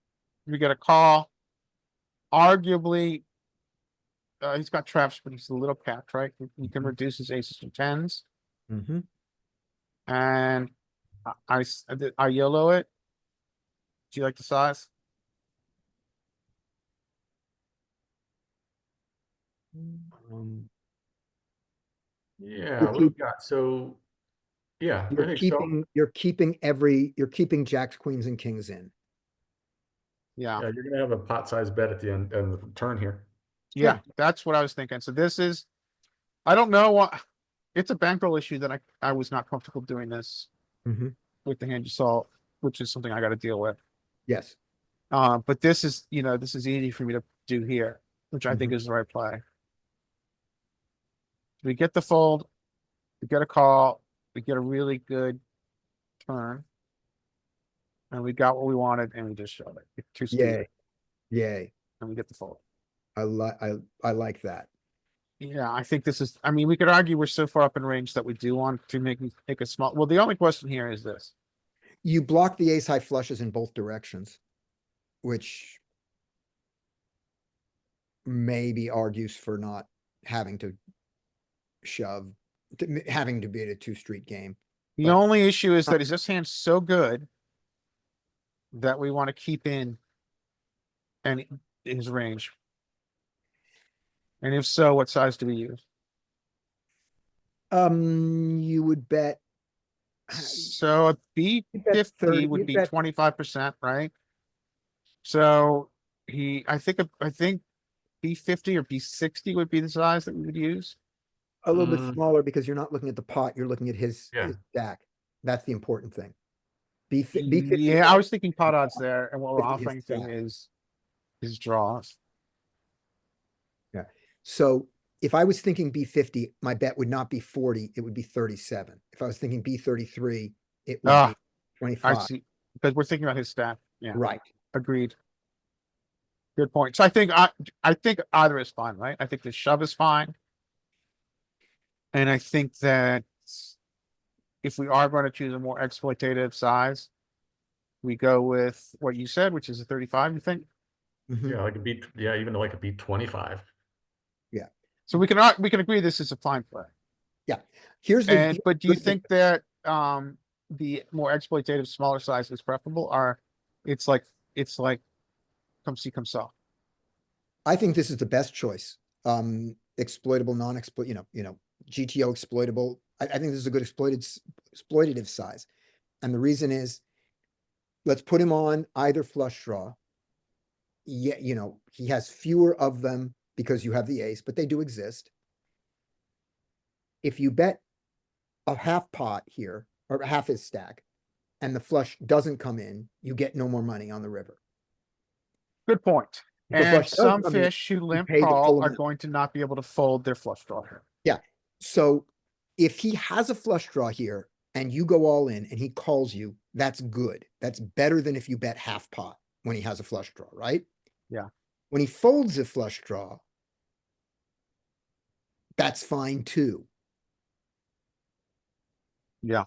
We get a call. Arguably, he's got traps, but he's a little capped, right? He can reduce his aces to 10s. Mm-hmm. And I YOLO it. Do you like the size? Yeah, what do we got? So Yeah, I think so. you're keeping jacks, queens and kings in. Yeah, Yeah, you're gonna have a pot size bet at the end of the turn here. yeah, that's what I was thinking. So this is, I don't know what, it's a bankroll issue that I was not comfortable doing this Mhm. with the hand you saw, which is something I gotta deal with. Yes. But this is, this is easy for me to do here, which I think is the right play. We get the fold, we get a call, we get a really good turn. And we got what we wanted and we just showed it. Too Yay. stupid. Yay. And we get the fold. I like that. Yeah, I think this is, I mean, we could argue we're so far up in range that we do want to make a small, well, the only question here is this. You block the ace high flushes in both directions, which maybe argues for not having to shove, having to be at a two street game. The But- only issue is that is this hand so good that we want to keep in and his range? And if so, what size do we use? You would bet. So a B you bet 50 30 would you be bet- 25%, right? So I think B 50 or B 60 would be the size that we would use. A little bit Mm. smaller because you're not looking at the pot, you're looking at his Yeah. stack. That's the important thing. B 50. Yeah, I was thinking pot odds there, and what we're 50 is offering to stacked. is draws. So if I was thinking B 50, my bet would not be 40, it would be 37. If I was thinking B 33, it would Ah, be I 25. see, because we're thinking about his stack. Yeah, Right. agreed. Good point. So I think either is fine, right? I think the shove is fine. And I think that if we are going to choose a more exploitative size, we go with what you said, which is a 35, you think? Mhm. Yeah, like a beat, yeah, even like a beat 25. So we can agree this is a fine play. Here's the. And but do you think that the more exploitative smaller size is preferable, or it's like come see come saw? I think this is the best choice. Exploitable, GTO exploitable. I think this is a good exploitative size. And the reason is, let's put him on either flush draw. Yeah, he has fewer of them because you have the ace, but they do exist. If you bet a half pot here, or half his stack, and the flush doesn't come in, you get no more money on the river. Good point. If the And flush does some come in, fish who limp pay the full call are amount. going to not be able to fold their flush draw here. So if he has a flush draw here and you go all in and he calls you, that's good. That's better than if you bet half pot when he has a flush draw, right? Yeah. When he folds a flush draw, that's fine too, Yeah,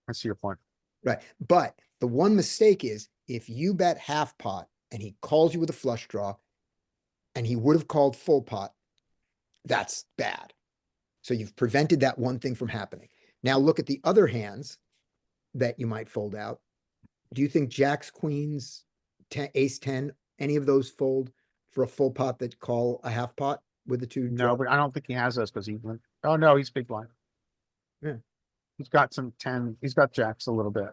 I see your point. right? But the one mistake is if you bet half pot and he calls you with a flush draw and he would have called full pot, that's bad. So you've prevented that one thing from happening. Now look at the other hands that you might fold out. Do you think jacks, queens, ace 10, any of those fold for a full pot that call a half pot with the two? No, but I don't think he has those because he went. Oh no, he's big blind. Yeah. He's got some 10. He's got jacks a little bit.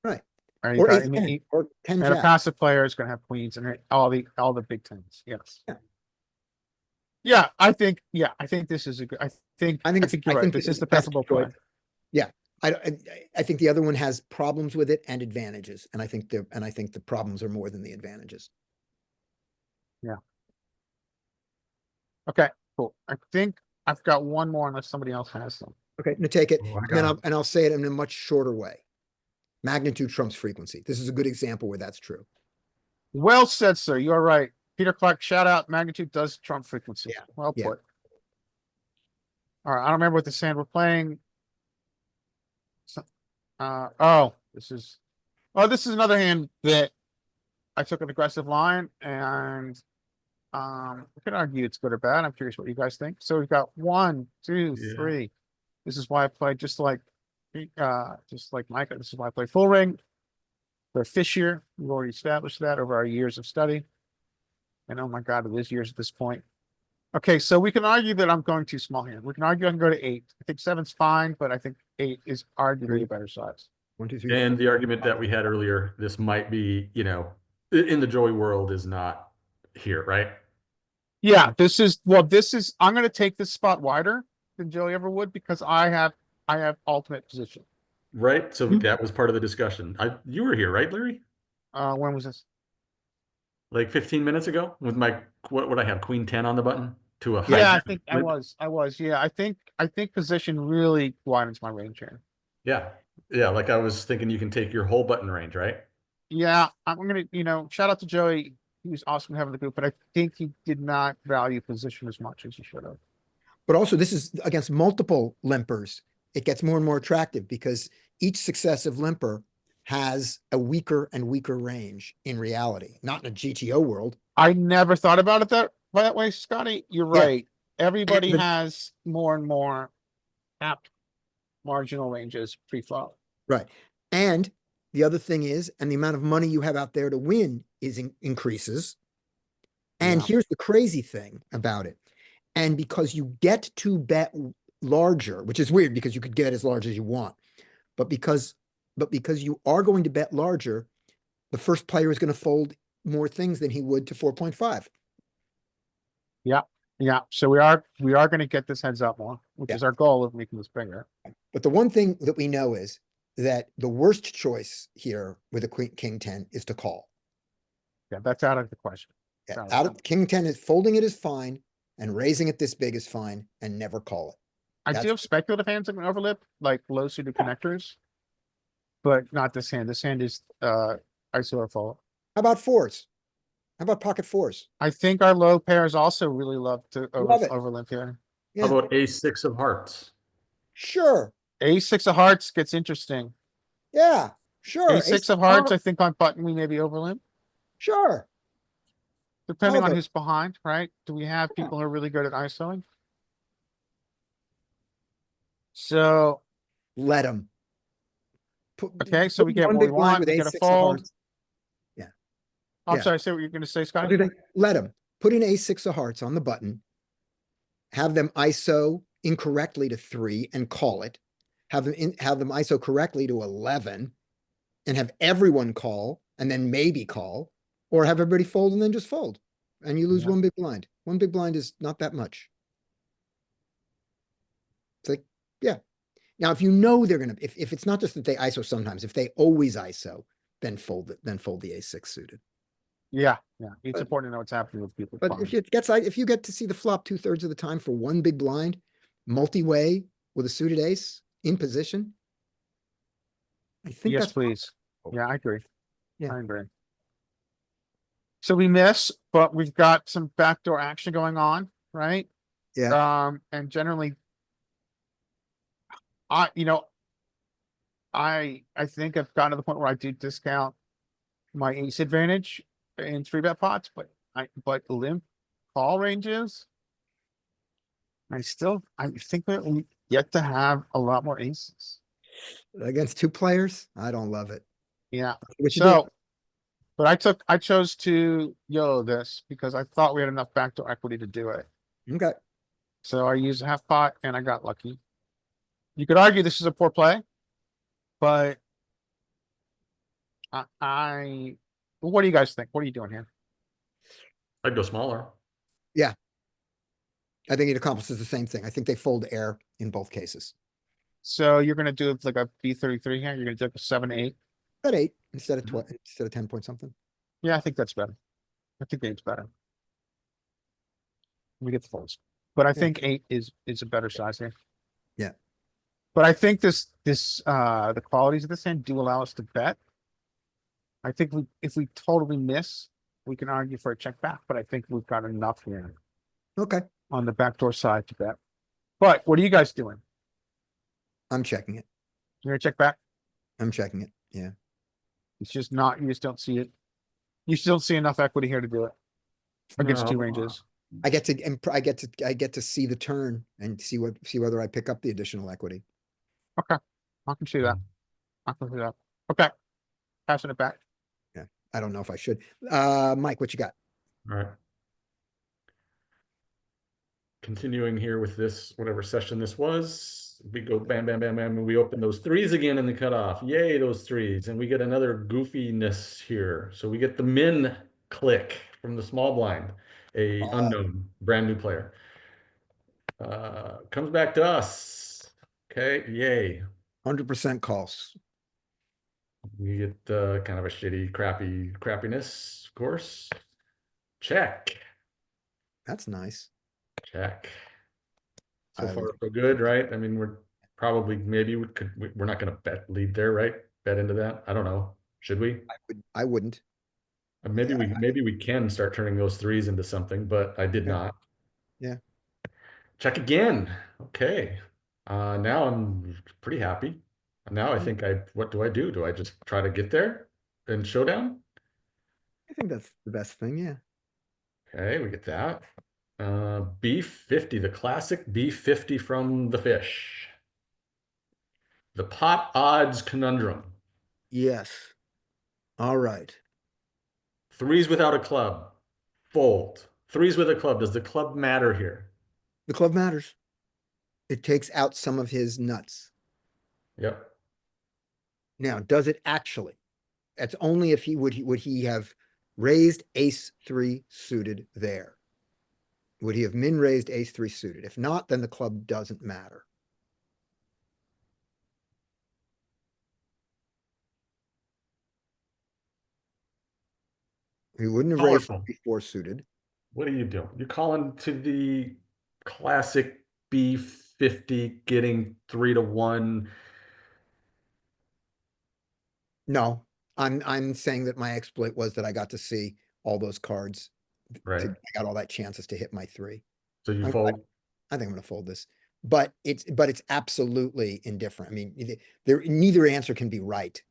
Right. Right. Or I ace mean, 10, or 10 and a jack. passive player is going to have queens and all the big tens. Yes. Yeah. Yeah, I think this is a good. I think you're right. This is the best preferable choice. play. I think the other one has problems with it and advantages, and I think the problems are more than the advantages. Okay, cool. I think I've got one more unless somebody else has some. Okay, now take it, Oh, I and then got I'll say it in a much shorter way. Magnitude trumps frequency. This is a good example where that's true. Well said, sir. You are right. Peter Clark, shout out. Magnitude does trump frequency. Yeah, Well yeah. put. All right, I don't remember what this hand we're playing. This is another hand that I took an aggressive line and we can argue it's good or bad. I'm curious what you guys think. So we've got 1, 2, Yeah. 3. This is why I played just like Micah. This is why I play full ring. They're fishier. We've already established that over our years of study. And oh my God, it is years at this point. Okay, so we can argue that I'm going too small here. We can argue I can go to 8. I think 7's fine, but I think 8 is arguably a better size. 1, 2, 3. And the argument that we had earlier, this might be, in the Joey world is not here, right? Yeah, I'm gonna take this spot wider than Joey ever would because I have ultimate position. Right. So that was part of the discussion. You were here, right, Larry? When was this? Like 15 minutes ago with my, what would I have? Queen 10 on the button to a high. Yeah, I think I was. Yeah, I think position really widens my range here. Yeah. Yeah. Like I was thinking you can take your whole button range, right? Yeah, I'm gonna, shout out to Joey. He was awesome having the group, but I think he did not value position as much as he should have. But also, this is against multiple limpers. It gets more and more attractive because each successive limper has a weaker and weaker range in reality, not in a GTO world. I never thought about it that way, Scotty. You're Yeah. right. Everybody And the- has more and more apt marginal ranges pre-flop. Right. And the other thing is, and the amount of money you have out there to win increases. And Yeah. here's the crazy thing about it. And because you get to bet larger, which is weird because you could get as large as you want, but because you are going to bet larger, the first player is going to fold more things than he would to 4.5. Yeah, so we are going to get this heads up more, which Yeah. is our goal of making this bigger. But the one thing that we know is that the worst choice here with a King 10 is to call. Yeah, that's out of the question. Yeah, Got it. out of King 10 is folding it is fine, and raising it this big is fine, and never call it. I That's- do have speculative hands that can overlip, like low suited connectors, but not this hand. This hand is ISO or fold. How about fours? How about pocket fours? I think our low pairs also really love to Love it. overlimp here. Yeah, How about A6 of hearts? sure. A6 of hearts gets interesting. Yeah, sure. A6 of hearts, I think on button we maybe overlimp, Sure. depending on However- who's behind, right? Do we have people who are really good at ISOing? So, Let him. okay, so we get one what we big blind want, with we get a A6 of fold. hearts. I'm Yeah. sorry, say what you're gonna say, What Scotty? do they- Let him. Put in A6 of hearts on the button. Have them ISO incorrectly to 3 and call it. Have them ISO correctly to 11 and have everyone call and then maybe call, or have everybody fold and then just fold. And you lose Yeah. one big blind. One big blind is not that much. It's like, yeah. Now, if you know they're gonna, if it's not just that they ISO sometimes, if they always ISO, then fold the A6 suited. Yeah, it's But- important to know what's happening with people. But if you get to see the flop 2/3 of the time for one big blind, multi-way with a suited ace in position, I think Yes, that's please. Yeah, I agree. Yeah. I agree. So we miss, but we've got some backdoor action going on, right? Yeah. And generally, I think I've gotten to the point where I do discount my ace advantage in 3-bet pots, but limp call ranges. I think that we get to have a lot more aces. against 2 players. I don't love it. Yeah, What you do? so, but I chose to YOLO this because I thought we had enough backdoor equity to do it. Okay. So I used a half pot and I got lucky. You could argue this is a poor play, but well, what do you guys think? What are you doing here? I'd go smaller. I think it accomplishes the same thing. I think they fold air in both cases. So you're gonna do like a B33 here. You're gonna do like a 7-8. At 8 instead of Mhm. 10 point something. Yeah, I think that's better. I think 8's better. We get the folds, but I Yeah. think 8 is a better size here. Yeah. But I think the qualities of this hand do allow us to bet. I think if we totally miss, we can argue for a check back, but I think we've got enough here Okay. on the backdoor side to bet. But what are you guys doing? I'm checking it. You're gonna check back? I'm checking it. Yeah. It's just not, you just don't see it. You still don't see enough equity here to do it against 2 No. ranges. I get to see the turn and see whether I pick up the additional equity. I can see that. I can see that. Okay. Passing it back. I don't know if I should. Mike, what you got? All right. continuing here with this, whatever session this was, we go bam, bam, bam, bam, and we open those threes again in the cutoff. Yay, those threes. And we get another goofiness here. So we get the min click from the small blind, a unknown, brand new player. Comes back to us. Okay, yay. 100% calls. We get kind of a shitty, crappiness, of course. Check. That's nice. Check. So I far, would- so good, right? I mean, we're probably, maybe we're not gonna bet lead there, right? Bet into that? I don't know. Should we? I wouldn't. Maybe we can start turning those threes into something, but I did Yeah. not. Yeah. Check again. Okay. Now I'm pretty happy. Now I think what do I do? Do I just try to get there in showdown? I think that's the best thing. Yeah. Okay, we get that. B50, the classic B50 from the fish. The pot odds conundrum. Yes. All right. Threes without a club. Fold. Threes with a club. Does the club matter here? The club matters. It takes out some of his nuts. Yep. Now, does it actually? That's only if would he have raised ace three suited there? Would he have min raised ace three suited? If not, then the club doesn't matter. He wouldn't have raised Colorful. before suited. What are you doing? You're calling to the classic B50 getting 3-1. No, I'm saying that my exploit was that I got to see all those cards. Right. I got all that chances to hit my three. So you I fold. think I'm gonna fold this, but it's absolutely indifferent. I mean, neither answer can be right.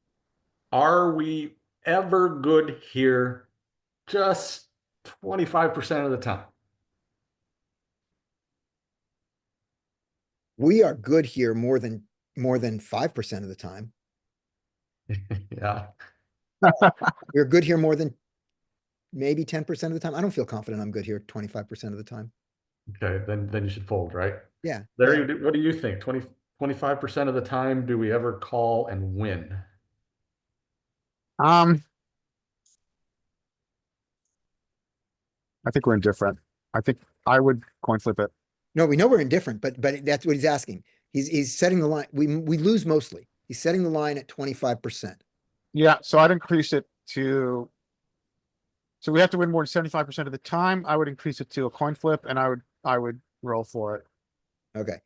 Are we ever good here? Just 25% of the time. We are good here more than 5% of the time. Yeah. We're good here more than maybe 10% of the time. I don't feel confident I'm good here 25% of the time. Okay, then you should fold, right? Yeah. Larry, yeah. what do you think? 25% of the time, do we ever call and win? I think we're indifferent. I think I would coin flip it. No, we know we're indifferent, but that's what he's asking. He's setting the line. We lose mostly. He's setting the line at 25%. Yeah, so I'd increase it to. So we have to win more than 75% of the time. I would increase it to a coin flip and I would roll for it. Okay.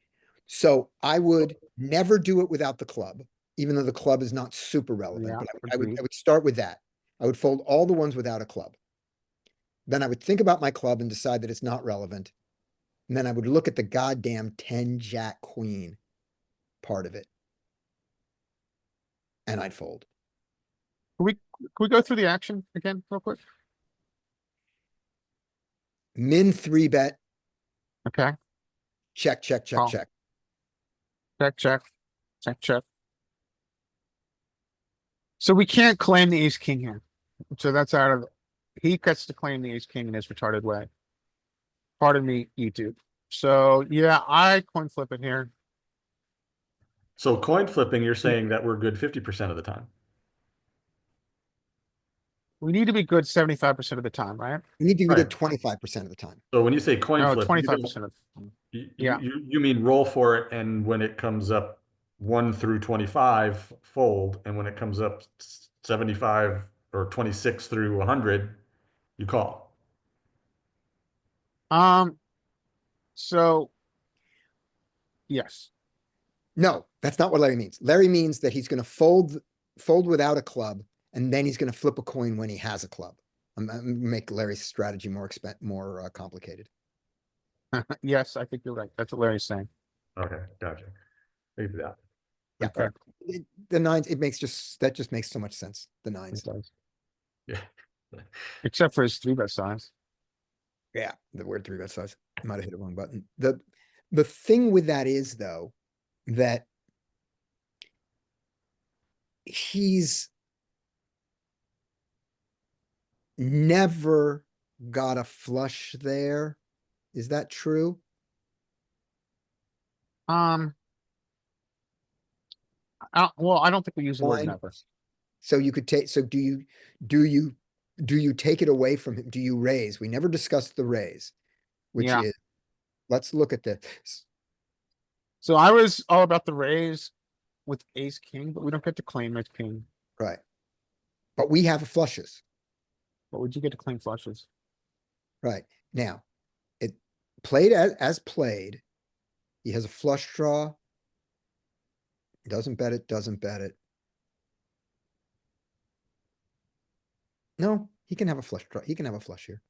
So I would never do it without the club, even though the club is not super relevant, Yeah, but agreed. I would start with that. I would fold all the ones without a club. Then I would think about my club and decide that it's not relevant. And then I would look at the goddamn 10 jack queen part of it. And I'd fold. Can we go through the action again real quick? Min 3-bet, Okay, check, check, check, Call. check. check, check, check, check. So we can't claim the ace king here. So that's out of, he gets to claim the ace king in his retarded way. Pardon me, YouTube. So yeah, I coin flip it here. So coin flipping, you're saying that we're good 50% of the time. We need to be good 75% of the time, right? You need to be Right. good 25% of the time. So when you say coin No, flip, 25% of the time. Yeah. you mean roll for it, and when it comes up 1 through 25, fold, and when it comes up 75 or 26 through 100, you call. So. Yes. No, that's not what Larry means. Larry means that he's going to fold without a club, and then he's going to flip a coin when he has a club. Make Larry's strategy more complicated. Yes, I think you're right. That's what Larry's saying. Okay, gotcha. Maybe that. Yeah. Okay. The nines, that just makes so much sense. The It nines. does. Yeah. Except for his 3-bet size. Yeah, the word 3-bet size. Might have hit the wrong button. The thing with that is, though, that he's never got a flush there. Is that true? Um, well, I don't think we use the word Line. never. So you could take, so do you take it away from him? Do you raise? We never discussed the raise, which Yeah. is, let's look at this. So I was all about the raise with ace king, but we don't get to claim ace king. Right. But we have flushes, But would you get to claim flushes? right? Now, it played as played. He has a flush draw. Doesn't bet it, doesn't bet it. No, he can have a flush draw. He can have a flush here.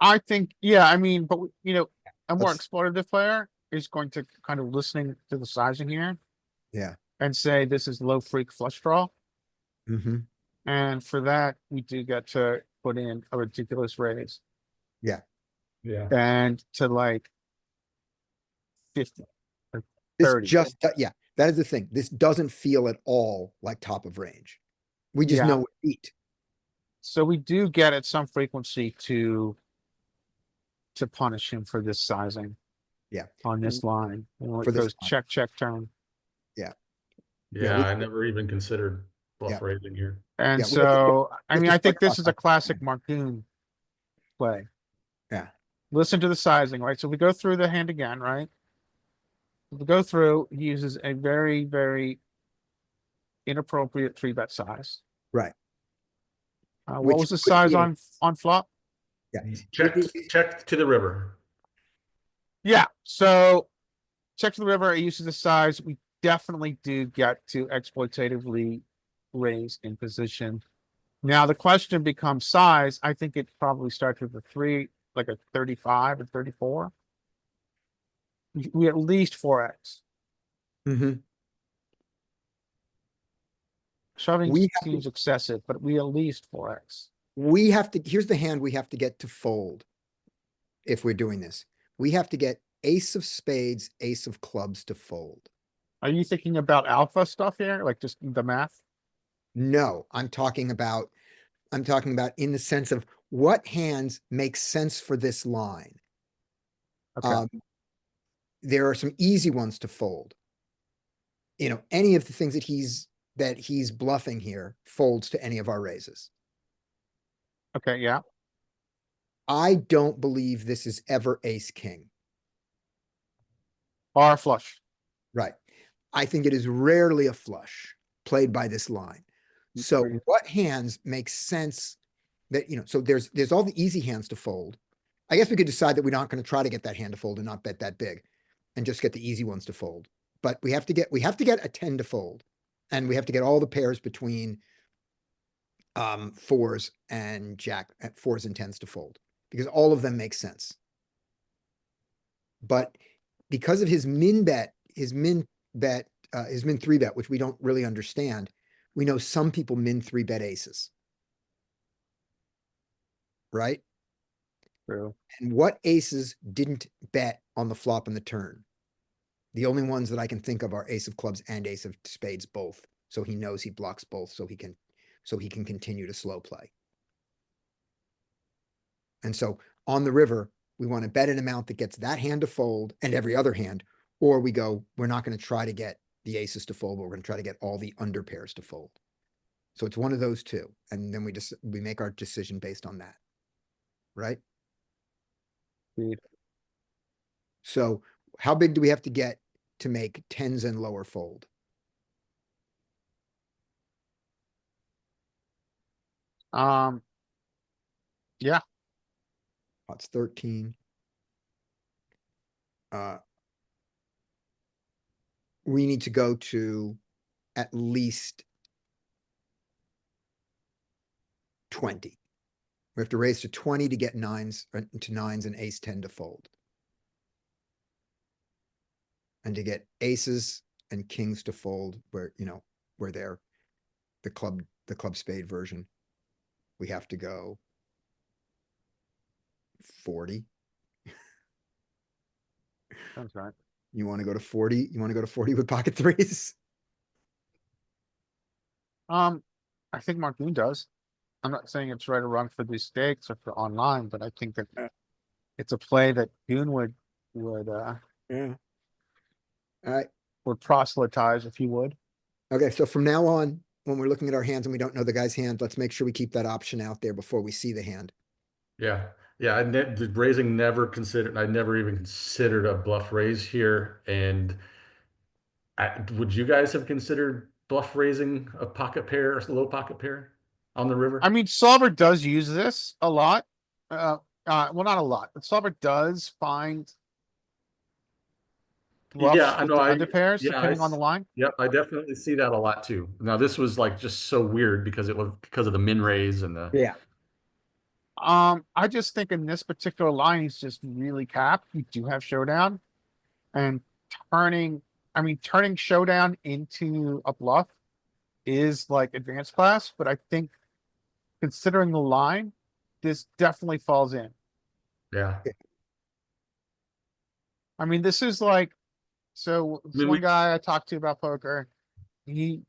I think, yeah, I mean, but you know, a more Let's- exploitative player is going to kind of listening to the sizing here Yeah. and say this is low freak flush draw. Mm-hmm. And for that, we do get to put in a ridiculous raise Yeah. and to like 50 or This 30. just, yeah, that is the thing. This doesn't feel at all like top of range. We just Yeah. know it beat. So we do get at some frequency to punish him for this sizing. Yeah. On this line. And For it this goes line. check, check, turn. Yeah, Yeah, we- I never even considered bluff Yeah. raising here. And Yeah, we have to so, I have mean, to I think start this is a off classic Marcoon play. Yeah. Listen to the sizing, right? So we go through the hand again, right? We go through, he uses a very, very inappropriate 3-bet size. Right. What Which was the would size be a- on flop? Yeah. Check to the river. Yeah, so check to the river, it uses the size. We definitely do get to exploitatively raise in position. Now, the question becomes size. I think it probably starts with a 3, like a 35 or 34. We at least 4x. Mm-hmm. Shoving We have to- seems excessive, but we at least 4x. We have to, here's the hand we have to get to fold. If we're doing this, we have to get ace of spades, ace of clubs to fold. Are you thinking about alpha stuff here? Like just the math? No, I'm talking about in the sense of what hands make sense for this line. Okay, There are some easy ones to fold. You know, any of the things that he's bluffing here folds to any of our raises. okay, yeah. I don't believe this is ever ace king. R flush. Right. I think it is rarely a flush played by this line. So Agreed. what hands make sense that, you know, so there's all the easy hands to fold. I guess we could decide that we're not going to try to get that hand to fold and not bet that big and just get the easy ones to fold. But we have to get a 10 to fold, and we have to get all the pairs between fours and jack at 4s and 10s to fold, because all of them make sense. But because of his min 3-bet, which we don't really understand, we know some people min 3-bet aces. Right? True. And what aces didn't bet on the flop and the turn? The only ones that I can think of are ace of clubs and ace of spades both. So he knows he blocks both, so he can continue to slow play. And so on the river, we want to bet an amount that gets that hand to fold and every other hand, or we go, we're not going to try to get the aces to fold, but we're going to try to get all the under pairs to fold. So it's one of those two. And then we make our decision based on that. Right? Agreed. So how big do we have to get to make 10s and lower fold? Yeah, That's 13. We need to go to at least 20. We have to raise to 20 to get nines and ace 10 to fold. And to get aces and kings to fold where, you know, where they're the club spade version, we have to go 40. that's right. You want to go to 40? You want to go to 40 with pocket threes? I think Marcoon does. I'm not saying it's right or wrong for these stakes or for online, but I think that it's a play that Goon would Yeah. Alright, or proselytize, if you would. okay, so from now on, when we're looking at our hands and we don't know the guy's hand, let's make sure we keep that option out there before we see the hand. Yeah, yeah. The raising never considered. I never even considered a bluff raise here. And would you guys have considered bluff raising a pocket pair or a low pocket pair on the river? I mean, solver does use this a lot. Well, not a lot, but solver does find Yeah, bluffs I with know. the under pairs, Yeah, depending on the line. yep, I definitely see that a lot too. Now this was like just so weird because it was because of the min raise and the Yeah. I just think in this particular line, he's just really capped. You do have showdown, and turning, I mean, turning showdown into a bluff is like advanced class, but I think considering the line, this definitely falls in. yeah. I mean, this is like, so this mean, one we- guy I talked to about poker, he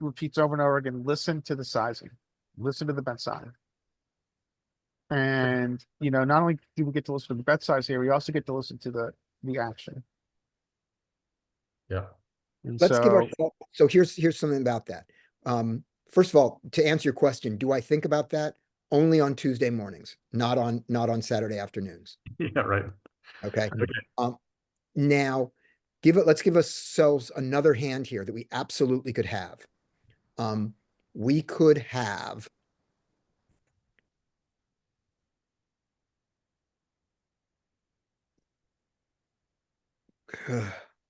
repeats over and over again, listen to the sizing, listen to the bet size. And, you know, not only do we get to listen to the bet size here, we also get to listen to the action. Yeah. And Let's give so, ourselves, so here's something about that. First of all, to answer your question, do I think about that? Only on Tuesday mornings, not on Saturday afternoons, Yeah, right. okay? Okay. Now, let's give ourselves another hand here that we absolutely could have. We could have.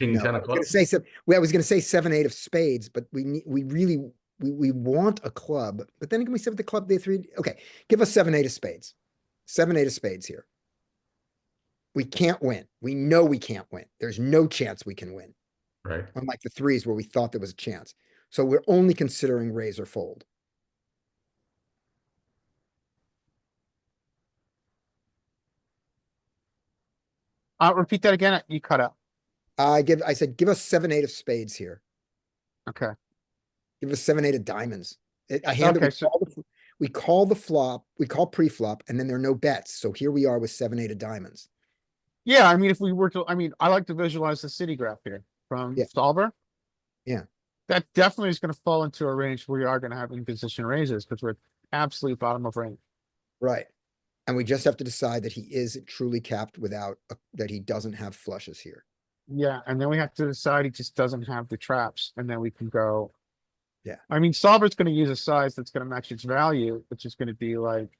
King No, 10 I of was gonna clubs. say I was gonna say 7-8 of spades, but we really we want a club, but then can we set the club day 3? Okay, give us 7-8 of spades. 7-8 of spades here. We can't win. We know we can't win. There's no chance we can win. Right. Unlike the threes where we thought there was a chance. So we're only considering raise or fold. I'll repeat that again. You cut out. I said, give us 7-8 of spades here. Okay. Give us 7-8 of diamonds. A hand that Okay, so we call the flop, we call pre-flop, and then there are no bets. So here we are with 7-8 of diamonds. yeah, I mean, if we were to, I mean, I like to visualize the city graph here from Yeah. solver. Yeah. That definitely is going to fall into a range where we are going to have in position raises because we're at absolute bottom of range. Right. And we just have to decide that he is truly capped without, that he doesn't have flushes here. Yeah, and then we have to decide he just doesn't have the traps, and then we can go. Yeah. I mean, solver's going to use a size that's going to match its value, which is going to be like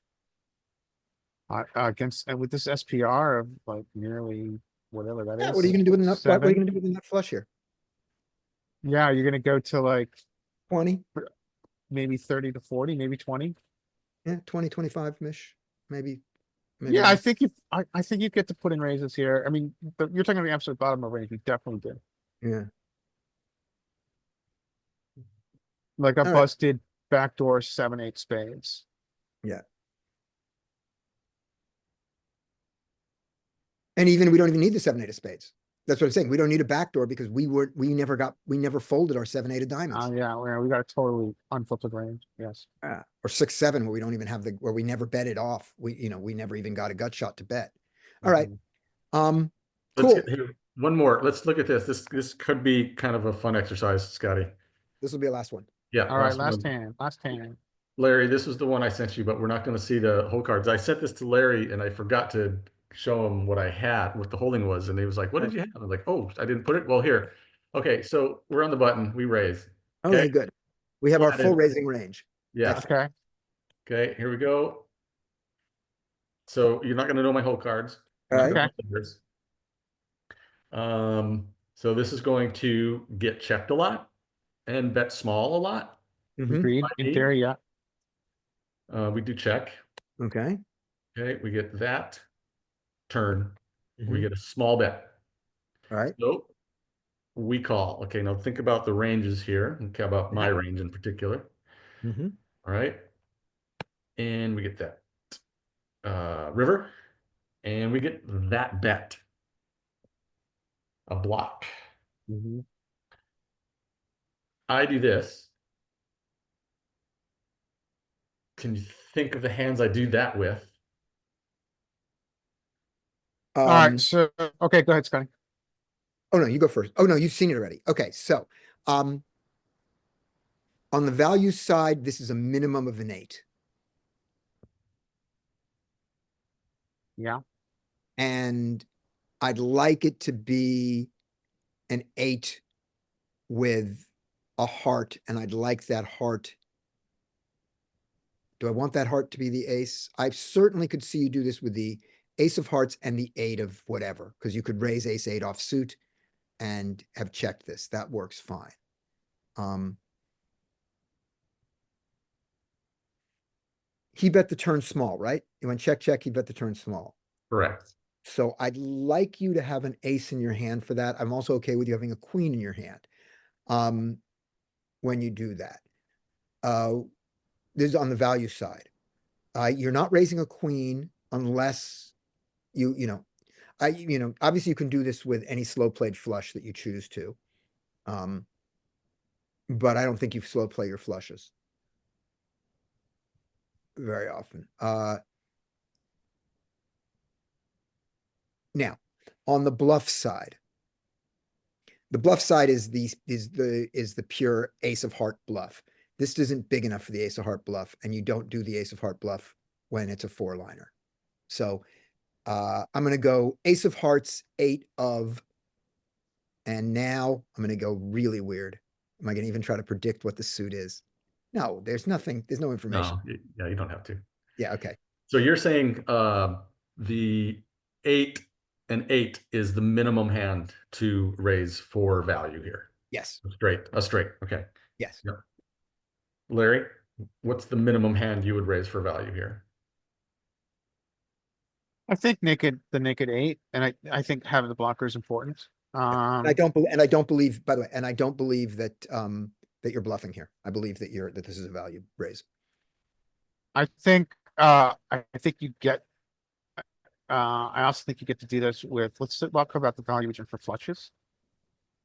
against, and with this SPR of like nearly whatever that Yeah, is. what are you gonna do with that? What are you 7. gonna do with that flush here? Yeah, you're going to go to like 20? maybe 30 to 40, maybe 20. Yeah, 20, 25-ish, maybe. Yeah, more. I think I think you get to put in raises here. I mean, you're talking about the absolute bottom of range. You definitely do. Yeah. Like a All right. busted backdoor 7-8 spades. And even, we don't even need the 7-8 of spades. That's what I'm saying. We don't need a backdoor because we never folded our 7-8 of diamonds. Yeah, we got a totally unflipped range. Yes. Or 6-7 where we don't even have where we never bet it off. We never even got a gut shot to bet. All right. Let's Cool. get here. One more. Let's look at this. This could be kind of a fun exercise, Scotty. This will be a last one. Yeah. All right, last one. hand. Last hand. Larry, this was the one I sent you, but we're not going to see the whole cards. I sent this to Larry and I forgot to show him what I had, what the holding was. And he was like, what did you have? I was like, oh, I didn't put it. Well, here. Okay. So we're on the button. We raise. Okay, good. We have our Flat full in. raising range. Yeah. Okay. Okay. Here we go. So you're not going to know my whole cards. All Not right. gonna know yours. So this is going to get checked a lot and bet small a lot. Mhm. Agreed. In theory, yeah. We do check. Okay. Okay, we get that turn. We Mhm. get a small bet. All right. So we call. Okay, now think about the ranges here. Okay, about my range in particular. Mhm. All right. And we get that river. And we get that bet. A block. Mhm. I do this. Can you think of the hands I do that with? All right. So, okay, go ahead, Scotty. Oh, no, you go first. Oh, no, you've seen it already. Okay, so, on the value side, this is a minimum of an 8. Yeah, And I'd like it to be an 8 with a heart, and I'd like that heart. Do I want that heart to be the ace? I certainly could see you do this with the ace of hearts and the 8 of whatever, because you could raise ace 8 off suit and have checked this. That works fine. He bet the turn small, right? You went check, check, he bet the turn small. Correct. So I'd like you to have an ace in your hand for that. I'm also okay with you having a queen in your hand. When you do that. This is on the value side. You're not raising a queen unless you know, obviously you can do this with any slow played flush that you choose to. But I don't think you slow play your flushes very often. Now, on the bluff side, the bluff side is the pure ace of heart bluff. This isn't big enough for the ace of heart bluff, and you don't do the ace of heart bluff when it's a 4-liner. So I'm gonna go ace of hearts, 8 of, and now I'm gonna go really weird. Am I gonna even try to predict what the suit is? No, there's nothing, there's no information. No, yeah, you don't have to. Yeah, okay. So you're saying the 8 and 8 is the minimum hand to raise for value here. Yes, A straight. Okay. yes. Yep. Larry, what's the minimum hand you would raise for value here? I think the naked 8, and I think having the blocker is important. I don't believe, by the way, and I don't believe that that you're bluffing here. I believe that this is a value raise. I think you get. I also think you get to do this with. Let's talk about the value region for flushes.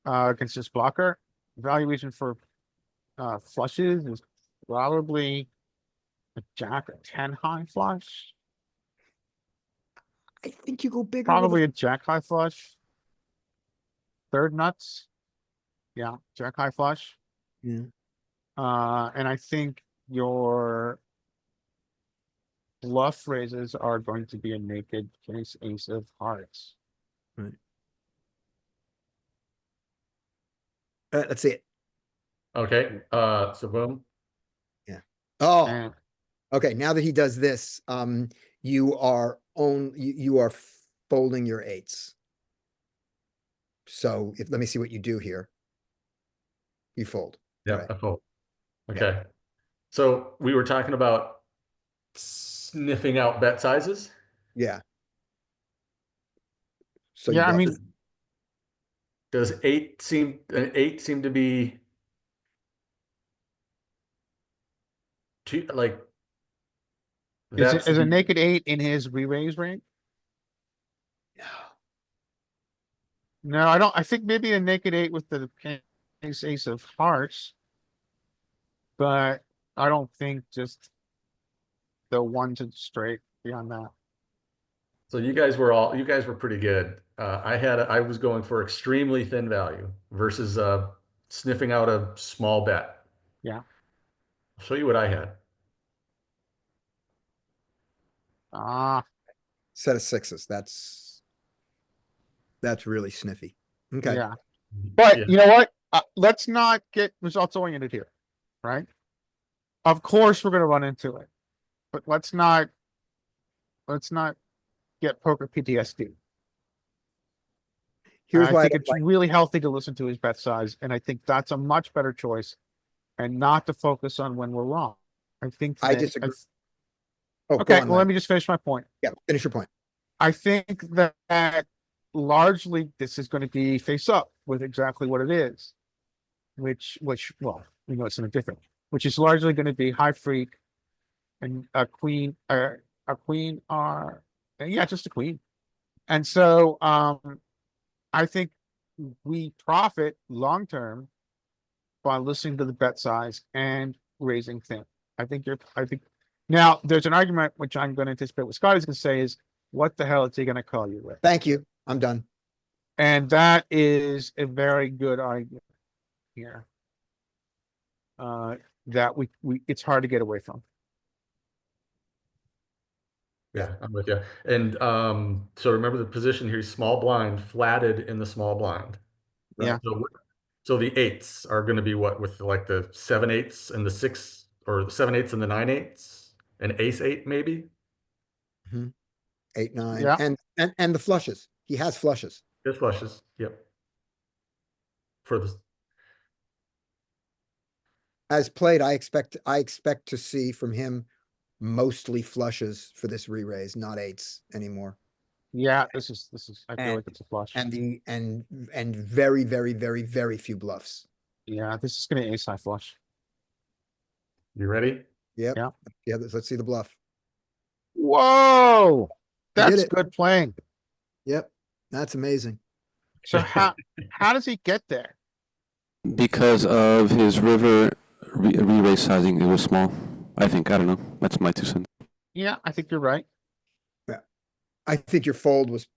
Against this blocker, value region for flushes is probably a jack or 10 high flush. I think you go bigger. Probably a jack high flush. Third nuts. Yeah, jack high flush. Yeah. And I think your bluff raises are going to be a naked ace of hearts. Right. Let's see it. Okay. So boom. Oh, And okay. Now that he does this, you are folding your 8s. So let me see what you do here. You fold. Yeah, right? I fold. Okay. So we were talking about sniffing out bet sizes. Yeah. So yeah, I you mean, Does an 8 seem to be too like that's is a the- naked 8 in his re-raise range? No, I don't. I think maybe a naked 8 with the ace of hearts, but I don't think just the 1 to straight beyond that. So you guys were pretty good. I was going for extremely thin value versus sniffing out a small bet. Yeah. I'll show you what I had. Ah, set of 6s. That's really sniffy. Okay. yeah. But Yeah. you know what? Let's not get results oriented here, right? Of course, we're going to run into it, but let's not get poker PTSD. Here's I why I think don't it's like. really healthy to listen to his bet size, and I think that's a much better choice, and not to focus on when we're wrong. I think I that- disagree. Oh, go okay, on, well, let Len. me just finish my point. Yeah, finish your point. I think that largely this is going to be face up with exactly what it is, which well, we know it's something different, which is largely going to be high freak and a queen or yeah, just a queen. And so I think we profit long term by listening to the bet size and raising thin. I think now there's an argument which I'm going to anticipate what Scotty's going to say is, what the hell is he going to call you with? Thank you. I'm done. And that is a very good argument here. That it's hard to get away from. Yeah, I'm with you. And so remember the position here, small blind, flatted in the small blind. Yeah. So the eights are going to be what with like the 7/8 and the 6 or the 7/8 and the 9/8 and ace 8 maybe. 8, 9, Yeah. and the flushes. He has flushes. Just flushes. Yep. For the As played, I expect to see from him mostly flushes for this re-raise, not eights anymore. Yeah, this is, I feel And- like it's a flush. And very, very, very, very few bluffs. Yeah, this is gonna ace high flush. you ready? Yep. Yeah. Yeah, let's see the bluff. Whoa, He did that's it. good playing. Yep, that's amazing. So how does he get there? Because of his river re-raise sizing, it was small. I think, I don't know. That's my 2 cents. Yeah, I think you're right. I think your fold was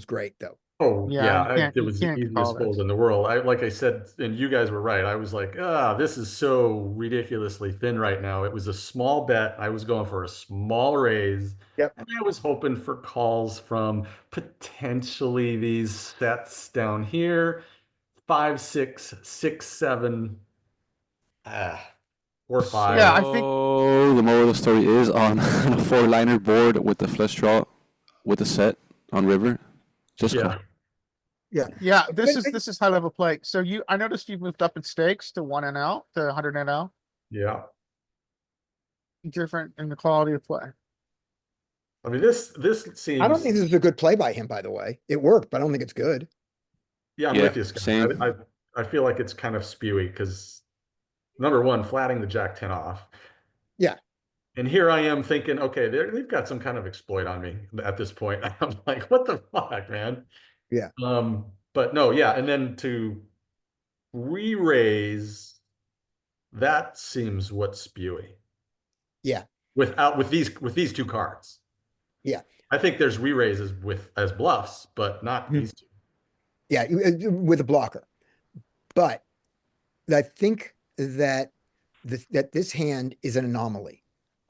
great, though. Oh Yeah, you can't- it you was the can't easiest call fold this. in the world. Like I said, and you guys were right. I was like, this is so ridiculously thin right now. It was a small bet. I was going for a small raise. Yep. And I was hoping for calls from potentially these sets down here, 5, 6, 6, 7, or 5. Yeah, I think- So the moral of the story is on a 4-liner board with the flush draw with the set on river. Just Yeah. call. Yeah, this is high level play. So I noticed you moved up in stakes to 1 NL, to 100 NL. Yeah. Different in the quality of play. I mean, this seems. I don't think this is a good play by him, by the way. It worked, but I don't think it's good. Yeah, I'm Yeah, with you, Scott. same. I feel like it's kind of spewy because number one, flatting the Jack 10 off. Yeah. And here I am thinking, okay, they've got some kind of exploit on me at this point. I'm like, what the fuck, man? Yeah. But no, yeah, and then to re-raise, that seems what's spewy. Yeah. With these two cards. Yeah. I think there's re-raises as bluffs, but not Mhm. these two. Yeah, with a blocker. But I think that this hand is an anomaly.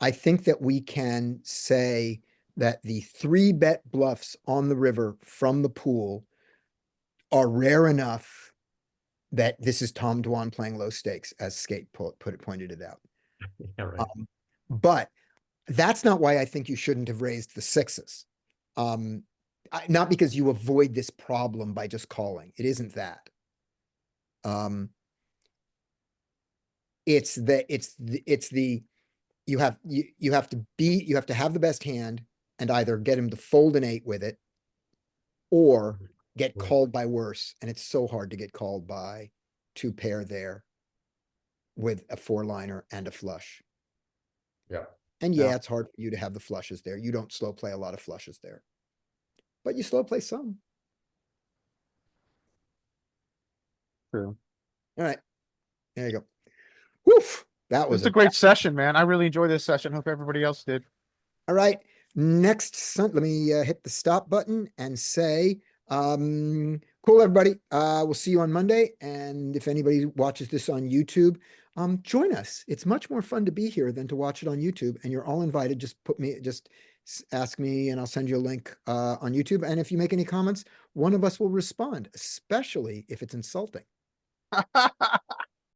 I think that we can say that the 3-bet bluffs on the river from the pool are rare enough that this is Tom Dwan playing low stakes, as Skate pointed it out. Yeah, right. But that's not why I think you shouldn't have raised the 6s. Not because you avoid this problem by just calling. It isn't that. It's the you have to have the best hand and either get him to fold an 8 with it or get Right. called by worse. And it's so hard to get called by 2 pair there with a 4-liner and a flush. Yeah. And Yeah. it's hard for you to have the flushes there. You don't slow play a lot of flushes there, but you slow play some. True. All right, there you go. Woof, that It was was a great session, man. I really enjoyed this session. Hope everybody else did. All right, let me hit the stop button and say, cool, everybody. We'll see you on Monday. And if anybody watches this on YouTube, join us. It's much more fun to be here than to watch it on YouTube. And you're all invited. Just ask me and I'll send you a link on YouTube. And if you make any comments, one of us will respond, especially if it's insulting.